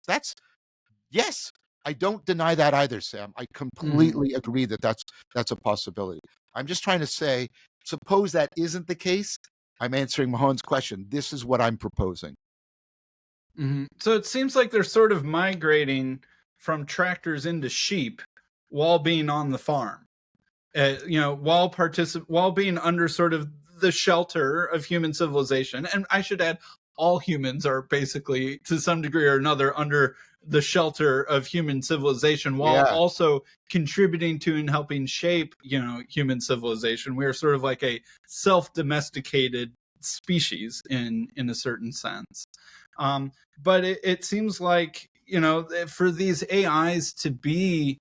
Yes, I don't deny that either, Sam. I completely agree that that's a possibility. I'm just trying to say, suppose that isn't the case. I'm answering Mahon's question. This is what I'm proposing. Mm-hmm. So it seems like they're sort of migrating from tractors into sheep while being on the farm, while being under sort of the shelter of human civilization. And I should add, all humans are basically, to some degree or another, under the shelter of human civilization, while also contributing to and helping shape, human civilization. We are sort of like a self-domesticated species in a certain sense. But it seems like, for these AIs to be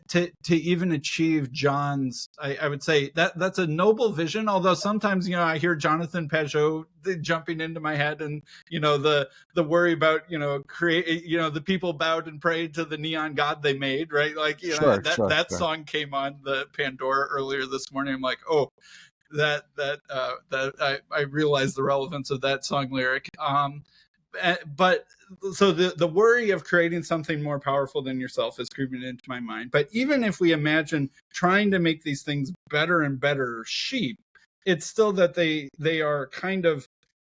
to even achieve John's, I would say that's a noble vision. Although sometimes, I hear Jonathan Pajot jumping into my head, and the worry about the people bowed and prayed to the neon god they made, right? Like that song came on the Pandora earlier this morning. I'm like, oh, that I realized the relevance of that song lyric. But so the worry of creating something more powerful than yourself is creeping into my mind. But even if we imagine trying to make these things better and better sheep, it's still that they are kind of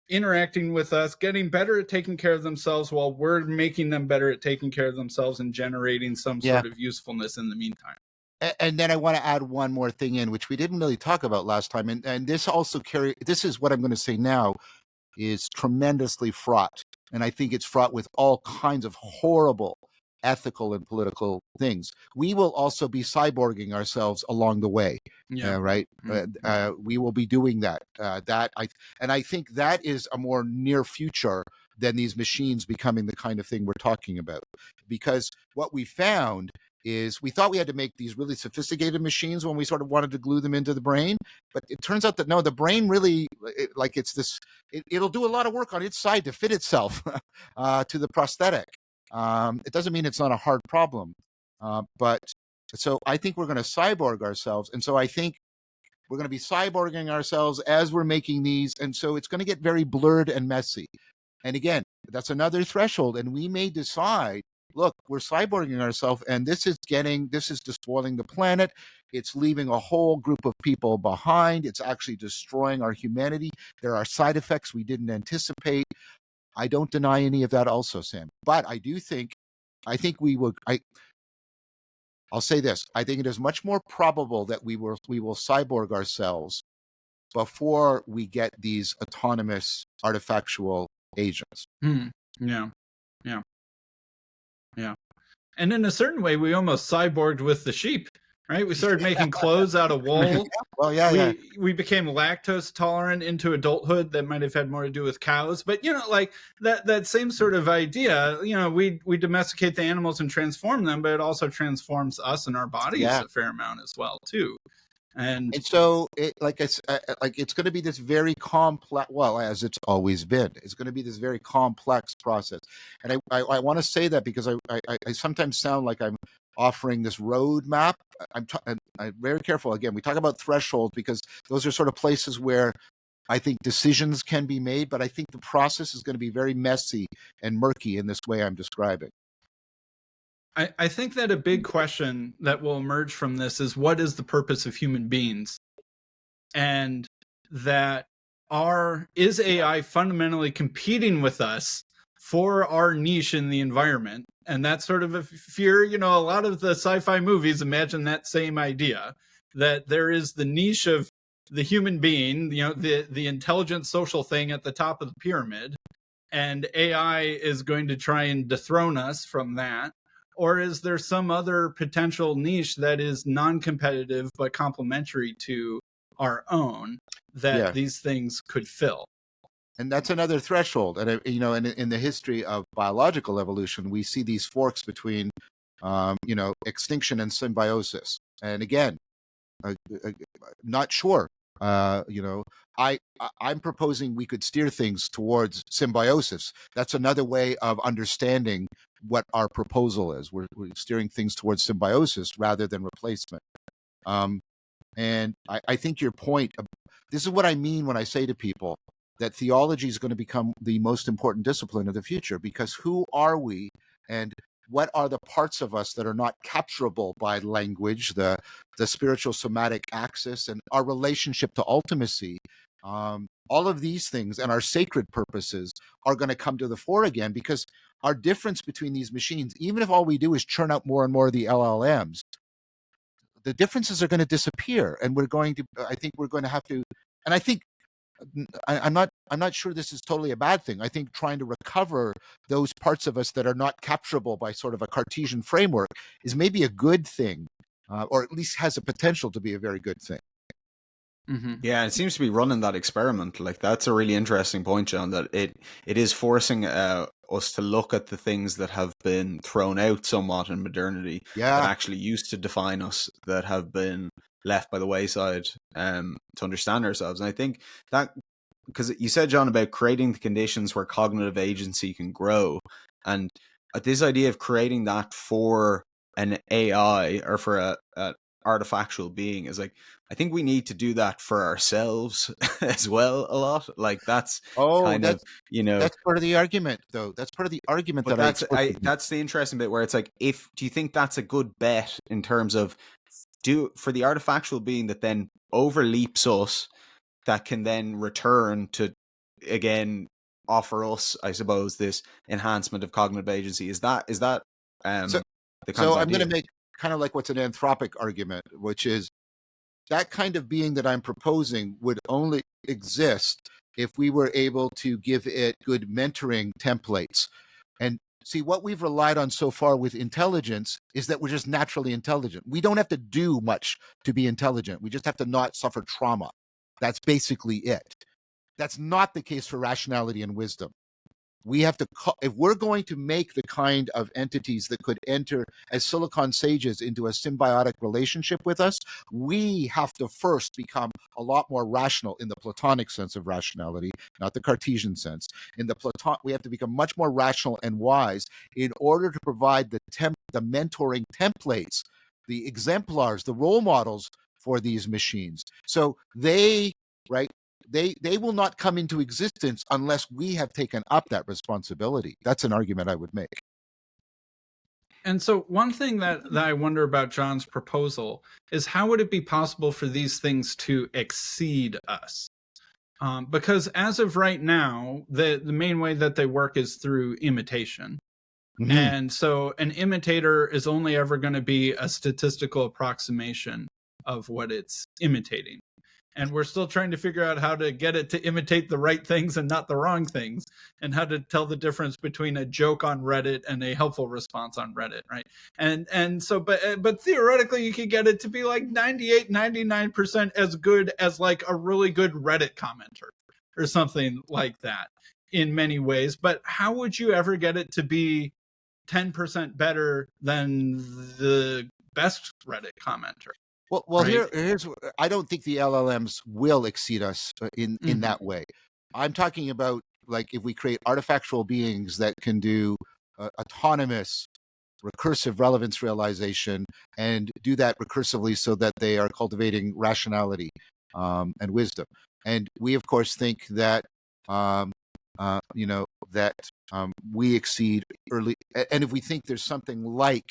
interacting with us, getting better at taking care of themselves while we're making them better at taking care of themselves and generating some sort of usefulness in the meantime. And then I want to add one more thing in, which we didn't really talk about last time. And this also this is what I'm going to say now, is tremendously fraught. And I think it's fraught with all kinds of horrible ethical and political things. We will also be cyborging ourselves along the way, right? We will be doing that. I think that is a more near future than these machines becoming the kind of thing we're talking about. Because what we found is we thought we had to make these really sophisticated machines when we sort of wanted to glue them into the brain. But it turns out that no, the brain really, it'll do a lot of work on its side to fit itself to the prosthetic. It doesn't mean it's not a hard problem. But so I think we're going to cyborg ourselves. And so I think we're going to be cyborging ourselves as we're making these. And so it's going to get very blurred and messy. And again, that's another threshold. And we may decide, look, we're cyborging ourselves, and this is despoiling the planet. It's leaving a whole group of people behind. It's actually destroying our humanity. There are side effects we didn't anticipate. I don't deny any of that also, Sam. But I think we will. I'll say this. I think it is much more probable that we will cyborg ourselves before we get these autonomous artifactual agents. Yeah. And in a certain way, we almost cyborged with the sheep, right? We started making clothes out of wool. Well, yeah. We became lactose tolerant into adulthood. That might have had more to do with cows, but like that same sort of idea. We domesticate the animals and transform them, but it also transforms us and our bodies a fair amount as well too. And so, it's going to be this very complex. Well, as it's always been, it's going to be this very complex process. And I want to say that because I sometimes sound like I'm offering this roadmap. I'm very careful. Again, we talk about thresholds because those are sort of places where I think decisions can be made. But I think the process is going to be very messy and murky in this way I'm describing. I think that a big question that will emerge from this is, what is the purpose of human beings? And that is AI fundamentally competing with us for our niche in the environment? And that's sort of a fear. A lot of the sci-fi movies imagine that same idea, that there is the niche of the human being, the intelligent social thing at the top of the pyramid, and AI is going to try and dethrone us from that. Or is there some other potential niche that is non-competitive but complementary to our own that these things could fill? And that's another threshold. And in the history of biological evolution, we see these forks between, extinction and symbiosis. And again, not sure. I'm proposing we could steer things towards symbiosis. That's another way of understanding what our proposal is. We're steering things towards symbiosis rather than replacement. And I think your point, this is what I mean when I say to people that theology is going to become the most important discipline of the future, because who are we and what are the parts of us that are not capturable by language, the spiritual somatic axis, and our relationship to ultimacy? All of these things and our sacred purposes are going to come to the fore again, because our difference between these machines, even if all we do is churn out more and more of the LLMs, the differences are going to disappear. And I think we're going to have to, and I think, I'm not sure this is totally a bad thing. I think trying to recover those parts of us that are not capturable by sort of a Cartesian framework is maybe a good thing, or at least has a potential to be a very good thing. Mm-hmm. Yeah, it seems to be running that experiment. Like, that's a really interesting point, John, that it is forcing us to look at the things that have been thrown out somewhat in modernity, that actually used to define us, that have been left by the wayside, to understand ourselves. And I think that, because you said, John, about creating the conditions where cognitive agency can grow, and this idea of creating that for an AI or for a artifactual being is like, I think we need to do that for ourselves as well a lot. Like, that's that's part of the argument, though. That's part of the argument but that's the interesting bit, where it's like, do you think that's a good bet in terms of for the artifactual being that then overleaps us, that can then return to again offer us, I suppose, this enhancement of cognitive agency? Is that the kind so I'm going to make kind of like what's an anthropic argument, which is that kind of being that I'm proposing would only exist if we were able to give it good mentoring templates. And see, what we've relied on so far with intelligence is that we're just naturally intelligent. We don't have to do much to be intelligent. We just have to not suffer trauma. That's basically it. That's not the case for rationality and wisdom. We have to, if we're going to make the kind of entities that could enter as silicon sages into a symbiotic relationship with us, we have to first become a lot more rational in the Platonic sense of rationality, not the Cartesian sense. In the we have to become much more rational and wise in order to provide the mentoring templates, the exemplars, the role models for these machines. So they will not come into existence unless we have taken up that responsibility. That's an argument I would make. And so one thing that I wonder about John's proposal is, how would it be possible for these things to exceed us? Because as of right now, the main way that they work is through imitation. Mm-hmm. And so an imitator is only ever going to be a statistical approximation of what it's imitating. And we're still trying to figure out how to get it to imitate the right things and not the wrong things, and how to tell the difference between a joke on Reddit and a helpful response on Reddit, right? And so, but theoretically, you could get it to be like 98, 99% as good as like a really good Reddit commenter or something like that in many ways. But how would you ever get it to be 10% better than the best Reddit commenter? Well, right? here's I don't think the LLMs will exceed us in Mhm. that way. I'm talking about like if we create artifactual beings that can do autonomous recursive relevance realization and do that recursively so that they are cultivating rationality and wisdom. And we, of course, think that we exceed early. And if we think there's something like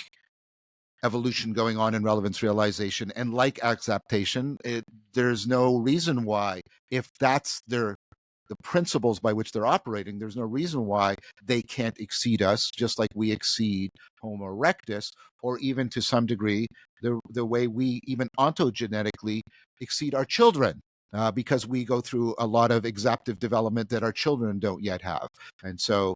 evolution going on in relevance realization and like adaptation, there's no reason why, if that's the principles by which they're operating, there's no reason why they can't exceed us, just like we exceed Homo erectus, or even to some degree the way we even ontogenetically exceed our children. Because we go through a lot of exaptive development that our children don't yet have, and so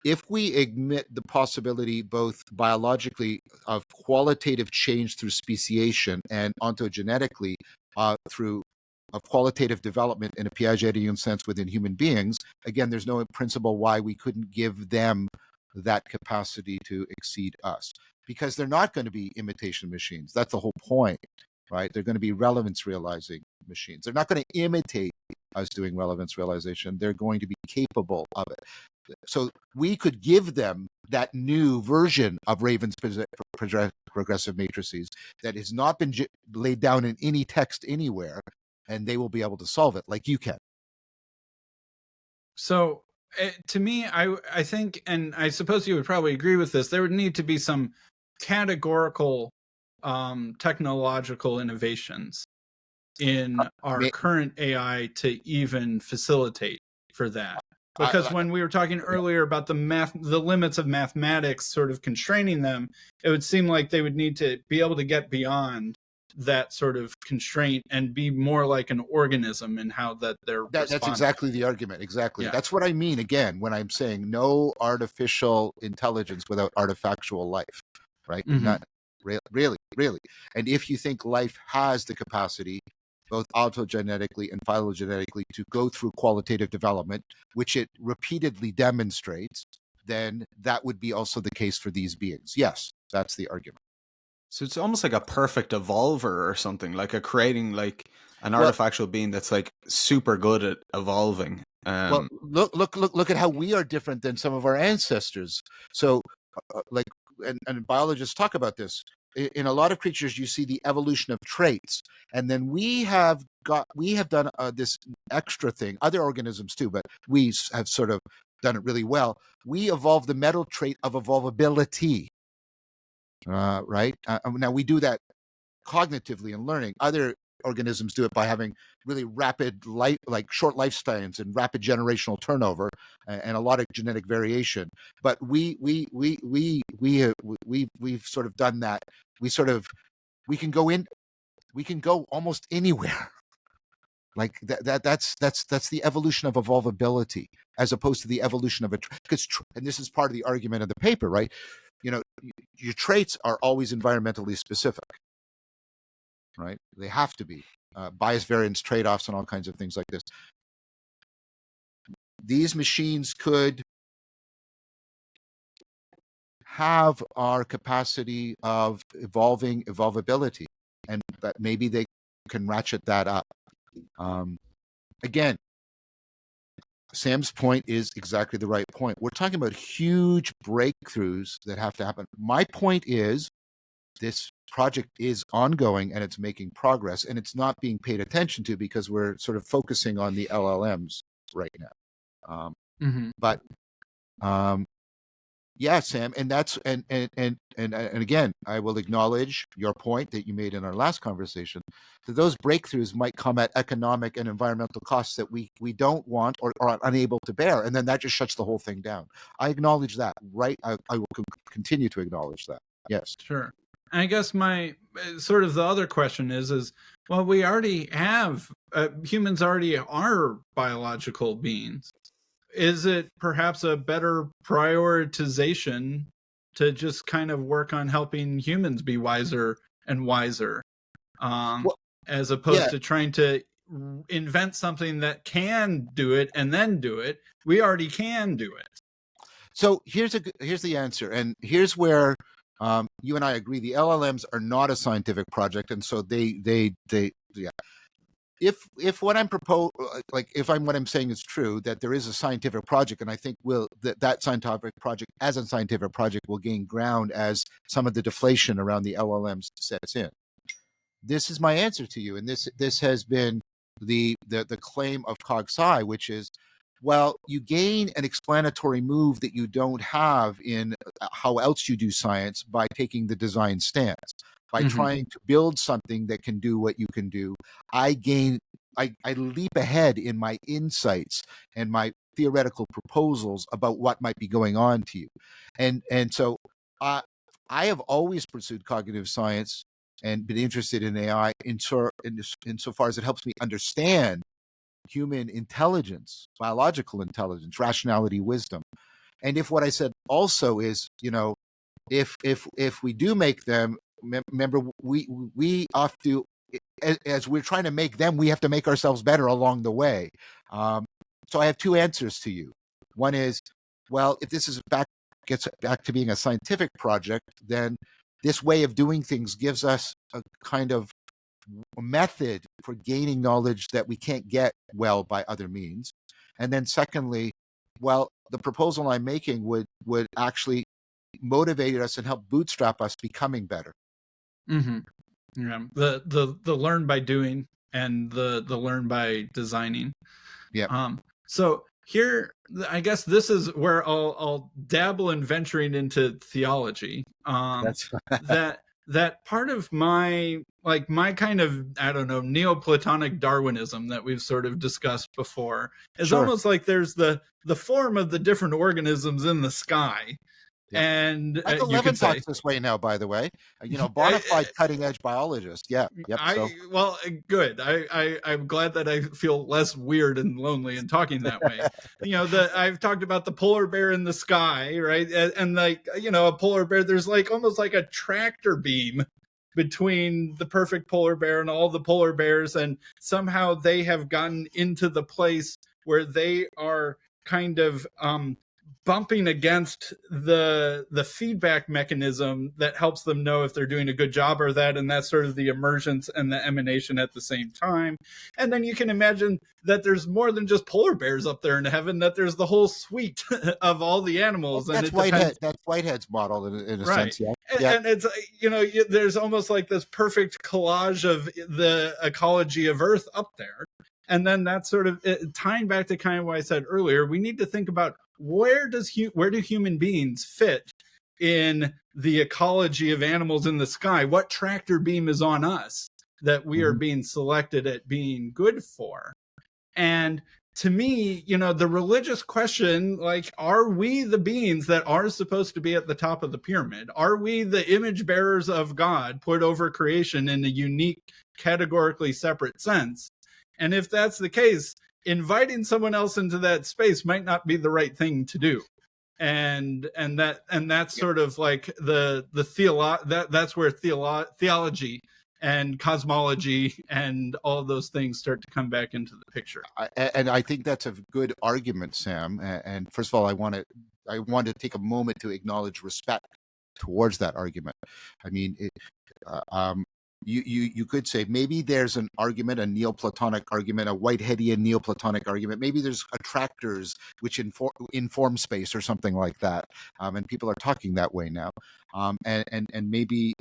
if we admit the possibility both biologically of qualitative change through speciation and ontogenetically through of qualitative development in a Piagetian sense within human beings, again, there's no principle why we couldn't give them that capacity to exceed us, because they're not going to be imitation machines. That's the whole point, right? They're going to be relevance realizing machines. They're not going to imitate us doing relevance realization. They're going to be capable of it. So we could give them that new version of Raven's progressive matrices that has not been laid down in any text anywhere, and they will be able to solve it like you can. So to me, I think, and I suppose you would probably agree with this, there would need to be some categorical technological innovations in our current AI to even facilitate for that. Because when we were talking earlier about the limits of mathematics sort of constraining them, it would seem like they would need to be able to get beyond that sort of constraint and be more like an organism in how that they're that's exactly the argument. Exactly. Yeah. That's what I mean, again, when I'm saying no artificial intelligence without artifactual life, right? Mm-hmm. Not really. And if you think life has the capacity, both autogenetically and phylogenetically, to go through qualitative development, which it repeatedly demonstrates, then that would be also the case for these beings. Yes, that's the argument. So it's almost like a perfect evolver or something, like creating like an artifactual being that's like super good at evolving. Well, look at how we are different than some of our ancestors. So, and biologists talk about this. In a lot of creatures, you see the evolution of traits, and then we have done this extra thing. Other organisms too, but we have sort of done it really well. We evolved the metal trait of evolvability. Right? Now we do that cognitively in learning. Other organisms do it by having really rapid life, like short lifespans and rapid generational turnover and a lot of genetic variation. But we've sort of done that. We can go almost anywhere. Like that's the evolution of evolvability as opposed to the evolution of and this is part of the argument of the paper, right? You know, your traits are always environmentally specific, right? They have to be bias variance trade-offs and all kinds of things like this. These machines could have our capacity of evolvability, and that maybe they can ratchet that up. Again, Sam's point is exactly the right point. We're talking about huge breakthroughs that have to happen. My point is, this project is ongoing and it's making progress, and it's not being paid attention to because we're sort of focusing on the LLMs right now. But yeah, Sam, and that's and again, I will acknowledge your point that you made in our last conversation, that those breakthroughs might come at economic and environmental costs that we don't want or are unable to bear, and then that just shuts the whole thing down. I acknowledge that, right? I will continue to acknowledge that. Yes. Sure. I guess my sort of the other question is well, we already have humans already are biological beings. Is it perhaps a better prioritization to just kind of work on helping humans be wiser and wiser, um, Well, as opposed yeah. to trying to invent something that can do it and then do it? We already can do it. So here's the answer, and here's where you and I agree. The LLMs are not a scientific project, and so they yeah. If what I'm what I'm saying is true, that there is a scientific project, and I think that scientific project as a scientific project will gain ground as some of the deflation around the LLMs sets in. This is my answer to you, and this has been the claim of CogSci, which is, well, you gain an explanatory move that you don't have in how else you do science by taking the design stance. By trying to build something that can do what you can do, I leap ahead in my insights and my theoretical proposals about what might be going on to you. And so I have always pursued cognitive science and been interested in AI insofar as it helps me understand human intelligence, biological intelligence, rationality, wisdom. And if what I said also is, if we do make them, remember, we have to, as we're trying to make them, we have to make ourselves better along the way. So I have two answers to you. One is, well, if this gets back to being a scientific project, then this way of doing things gives us a kind of method for gaining knowledge that we can't get well by other means. And then secondly, well, the proposal I'm making would actually motivate us and help bootstrap us becoming better. Yeah, the learn by doing and the learn by designing. Yeah. So here, I guess this is where I'll dabble in venturing into theology. That part of my kind of, I don't know, Neoplatonic Darwinism that we've sort of discussed before is almost like there's the form of the different organisms in the sky. Yeah. And Michael Levin talks this way now, by the way. Bona fide cutting edge biologist. Yeah. Yep. Well, good. I'm glad that I feel less weird and lonely in talking that way. I've talked about the polar bear in the sky, right? And a polar bear, there's almost like a tractor beam between the perfect polar bear and all the polar bears, and somehow they have gotten into the place where they are kind of bumping against the feedback mechanism that helps them know if they're doing a good job or that, and that's sort of the emergence and the emanation at the same time. And then you can imagine that there's more than just polar bears up there in heaven, that there's the whole suite of all the animals. Well, that's Whitehead's model in a sense. Yeah. And it's, there's almost like this perfect collage of the ecology of Earth up there. And then that's sort of tying back to kind of what I said earlier. We need to think about where do human beings fit in the ecology of animals in the sky? What tractor beam is on us that we are being selected at being good for? And to me, the religious question, are we the beings that are supposed to be at the top of the pyramid? Are we the image bearers of God put over creation in a unique, categorically separate sense? And if that's the case, inviting someone else into that space might not be the right thing to do. And that's sort of like that's where theology and cosmology and all of those things start to come back into the picture. And I think that's a good argument, Sam. And first of all, I want to take a moment to acknowledge respect towards that argument. I mean, you could say maybe there's an argument, a Neoplatonic argument, a Whiteheadian Neoplatonic argument. Maybe there's attractors which inform space or something like that, and people are talking that way now. And maybe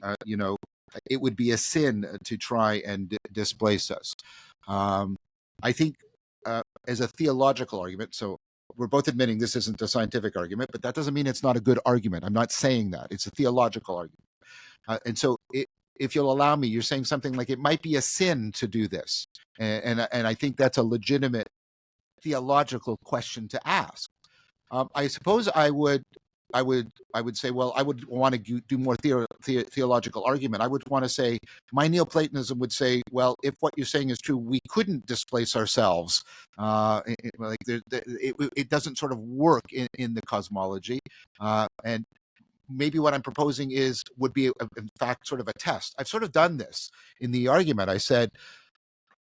it would be a sin to try and displace us. I think as a theological argument, so we're both admitting this isn't a scientific argument, but that doesn't mean it's not a good argument. I'm not saying that. It's a theological argument. And so if you'll allow me, you're saying something like it might be a sin to do this. And I think that's a legitimate theological question to ask. I suppose I would say, well, I would want to do more theological argument. I would want to say, my Neoplatonism would say, well, if what you're saying is true, we couldn't displace ourselves. It doesn't sort of work in the cosmology. And maybe what I'm proposing would be, in fact, sort of a test. I've sort of done this in the argument. I said,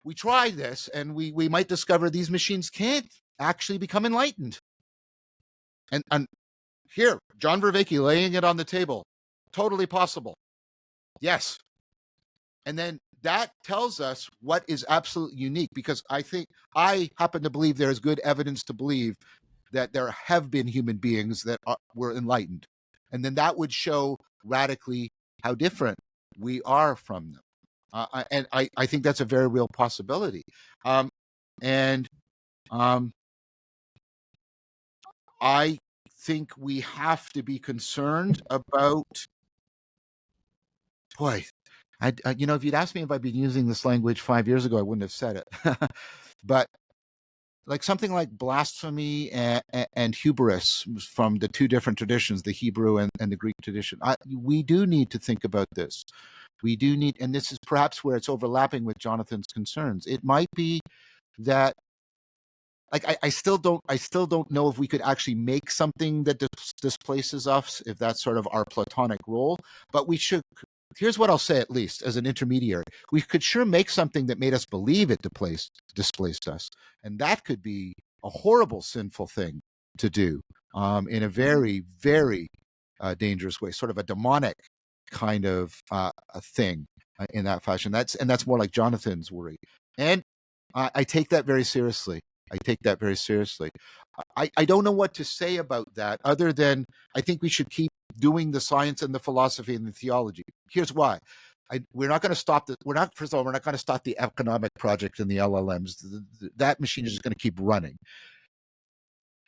we try this, and we might discover these machines can't actually become enlightened. And here, John Vervaeke laying it on the table. Totally possible. Yes. And then that tells us what is absolutely unique, because I happen to believe there is good evidence to believe that there have been human beings that were enlightened. And then that would show radically how different we are from them. And I think that's a very real possibility. I think we have to be concerned about, boy, if you'd asked me if I'd been using this language 5 years ago, I wouldn't have said it. But like something like blasphemy and hubris from the two different traditions, the Hebrew and the Greek tradition, we do need to think about this. We do need, and this is perhaps where it's overlapping with Jonathan's concerns. It might be that, like, I still don't know if we could actually make something that displaces us, if that's sort of our Platonic role. But we should. Here's what I'll say, at least as an intermediary: we could sure make something that made us believe it displaced us, and that could be a horrible, sinful thing to do in a very, very dangerous way, sort of a demonic kind of a thing in that fashion. That's more like Jonathan's worry, and I take that very seriously. I don't know what to say about that, other than I think we should keep doing the science and the philosophy and the theology. Here's why. We're not going to stop first of all, we're not going to stop the economic project and the LLMs. That machine is just going to keep running.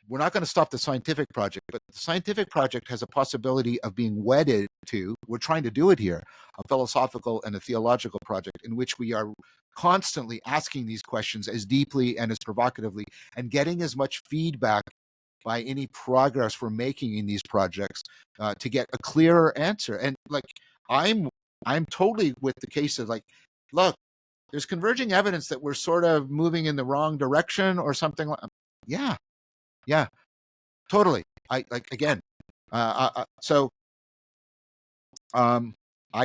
We're not going to stop the scientific project, but the scientific project has a possibility of being wedded to, we're trying to do it here, a philosophical and a theological project in which we are constantly asking these questions as deeply and as provocatively, and getting as much feedback by any progress we're making in these projects to get a clearer answer. And like, I'm totally with the case of, like, look, there's converging evidence that we're sort of moving in the wrong direction or something like. Yeah, totally. I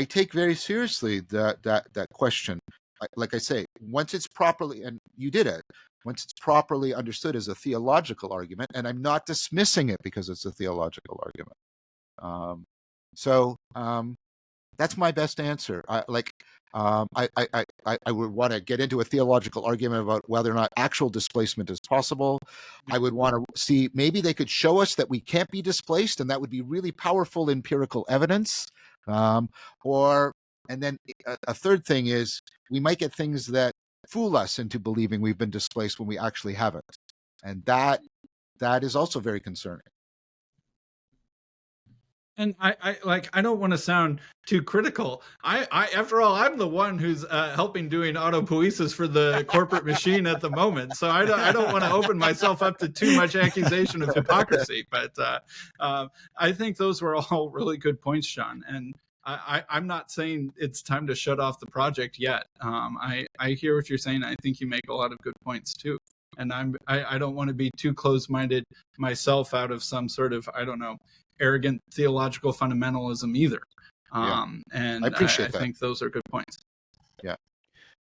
take very seriously that question. Like I say, once it's properly, and you did it, once it's properly understood as a theological argument, and I'm not dismissing it because it's a theological argument. That's my best answer. I would want to get into a theological argument about whether or not actual displacement is possible. I would want to see, maybe they could show us that we can't be displaced, and that would be really powerful empirical evidence. And then a third thing is, we might get things that fool us into believing we've been displaced when we actually haven't. And that is also very concerning. And I don't want to sound too critical. I after all, I'm the one who's helping doing autopoiesis for the corporate machine at the moment. So I don't want to open myself up to too much accusation of hypocrisy. But I think those were all really good points, John. And I'm not saying it's time to shut off the project yet. I hear what you're saying. I think you make a lot of good points too. And I don't want to be too close-minded myself out of some sort of, I don't know, arrogant theological fundamentalism either. And I appreciate that. I think those are good points.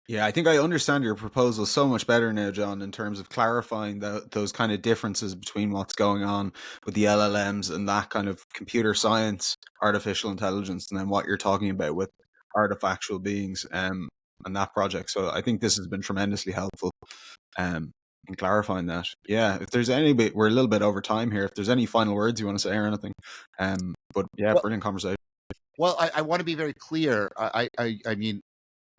Yeah, I think I understand your proposal so much better now, John, in terms of clarifying those kind of differences between what's going on with the LLMs and that kind of computer science, artificial intelligence, and then what you're talking about with artifactual beings and that project. So I think this has been tremendously helpful in clarifying that. Yeah, if there's we're a little bit over time here. If there's any final words you want to say or anything, but yeah, brilliant conversation. Well, I want to be very clear. I mean,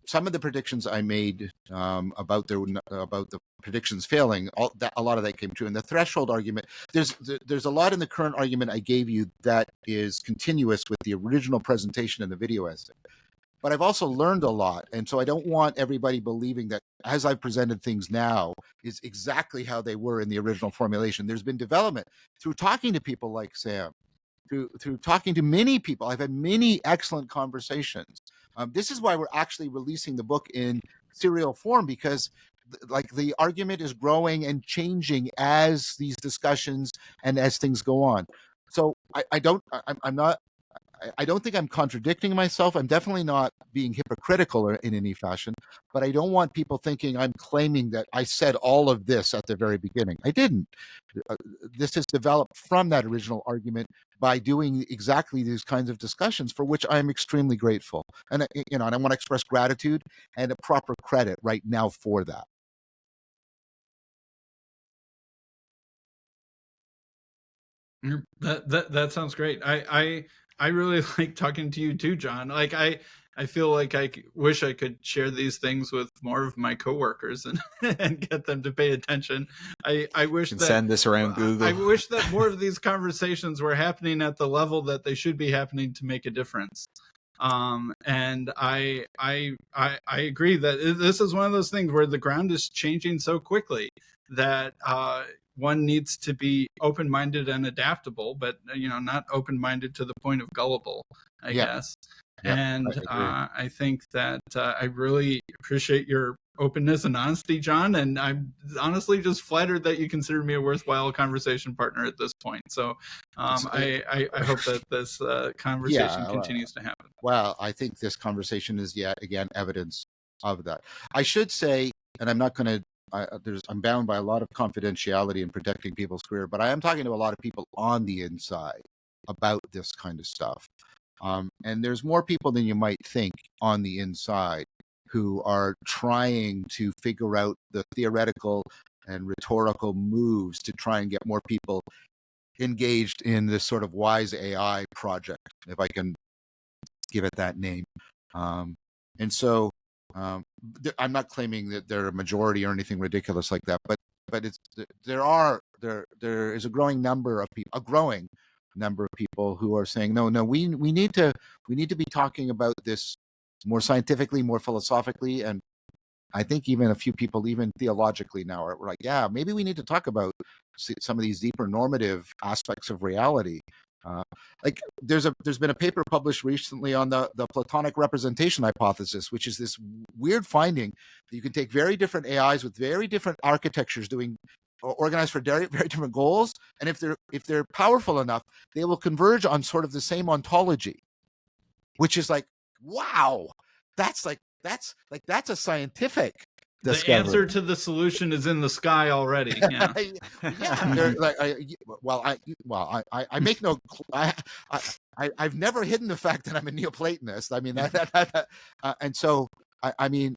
some of the predictions I made about the predictions failing, a lot of that came true. And the threshold argument, there's a lot in the current argument I gave you that is continuous with the original presentation and the video essay. But I've also learned a lot. And so I don't want everybody believing that as I've presented things now is exactly how they were in the original formulation. There's been development through talking to people like Sam, through talking to many people. I've had many excellent conversations. This is why we're actually releasing the book in serial form, because like the argument is growing and changing as these discussions and as things go on. So I don't think I'm contradicting myself. I'm definitely not being hypocritical in any fashion, but I don't want people thinking I'm claiming that I said all of this at the very beginning. I didn't. This has developed from that original argument by doing exactly these kinds of discussions, for which I'm extremely grateful. And and I want to express gratitude and a proper credit right now for that. That sounds great. I really like talking to you too, John. Like I feel like wish I could share these things with more of my coworkers and and get them to pay attention. I wish You can that send this around Google. I wish that more of these conversations were happening at the level that they should be happening to make a difference. And I agree that this is one of those things where the ground is changing so quickly that one needs to be open-minded and adaptable, but not open-minded to the point of gullible, I guess. Yeah, And I think that I really appreciate your openness and honesty, John. And I'm honestly just flattered that you consider me a worthwhile conversation partner at this point. So I hope that this conversation continues to happen. Well, I think this conversation is yet again evidence of that. I should say, and I'm not going to. I'm bound by a lot of confidentiality in protecting people's career, but I am talking to a lot of people on the inside about this kind of stuff. And there's more people than you might think on the inside who are trying to figure out the theoretical and rhetorical moves to try and get more people engaged in this sort of wise AI project, if I can give it that name. And so I'm not claiming that they're a majority or anything ridiculous like that, but there is a growing number of people who are saying no, we need to be talking about this more scientifically, more philosophically, and I think even a few people, even theologically now, are like, yeah, maybe we need to talk about some of these deeper normative aspects of reality. Like there's been a paper published recently on the Platonic representation hypothesis, which is this weird finding that you can take very different AIs with very different architectures organized for very, very different goals, and if they're powerful enough, they will converge on sort of the same ontology, which is like, wow, that's a scientific discovery. The answer to the solution is in the sky already. Yeah. I make no. I've never hidden the fact that I'm a Neoplatonist. I mean and so I mean,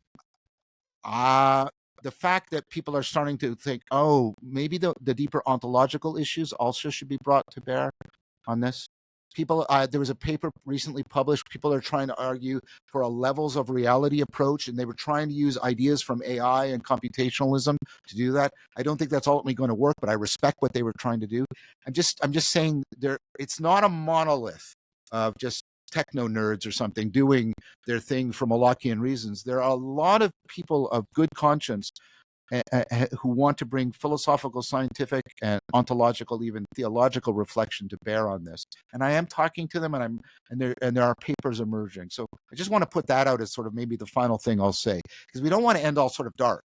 the fact that people are starting to think, oh, maybe the deeper ontological issues also should be brought to bear on this. People, there was a paper recently published. People are trying to argue for a levels of reality approach, and they were trying to use ideas from AI and computationalism to do that. I don't think that's ultimately going to work, but I respect what they were trying to do. I'm just saying it's not a monolith of just techno nerds or something doing their thing for Malachian reasons. There are a lot of people of good conscience who want to bring philosophical, scientific, and ontological, even theological reflection to bear on this. And I am talking to them, and there are papers emerging. So I just want to put that out as sort of maybe the final thing I'll say, because we don't want to end all sort of dark.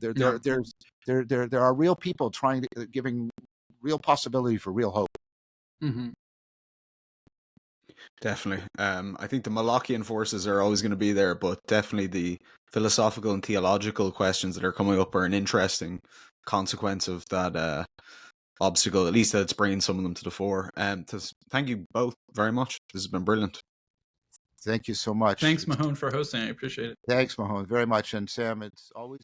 There are real people trying to giving real possibility for real hope. Mm-hmm. Definitely. I think the Malachian forces are always going to be there, but definitely the philosophical and theological questions that are coming up are an interesting consequence of that obstacle, at least that it's bringing some of them to the fore. Thank you both very much. This has been brilliant. Thank you so much. Thanks, Mahone, for hosting. I appreciate it. Thanks, Mahone, very much. And Sam, it's always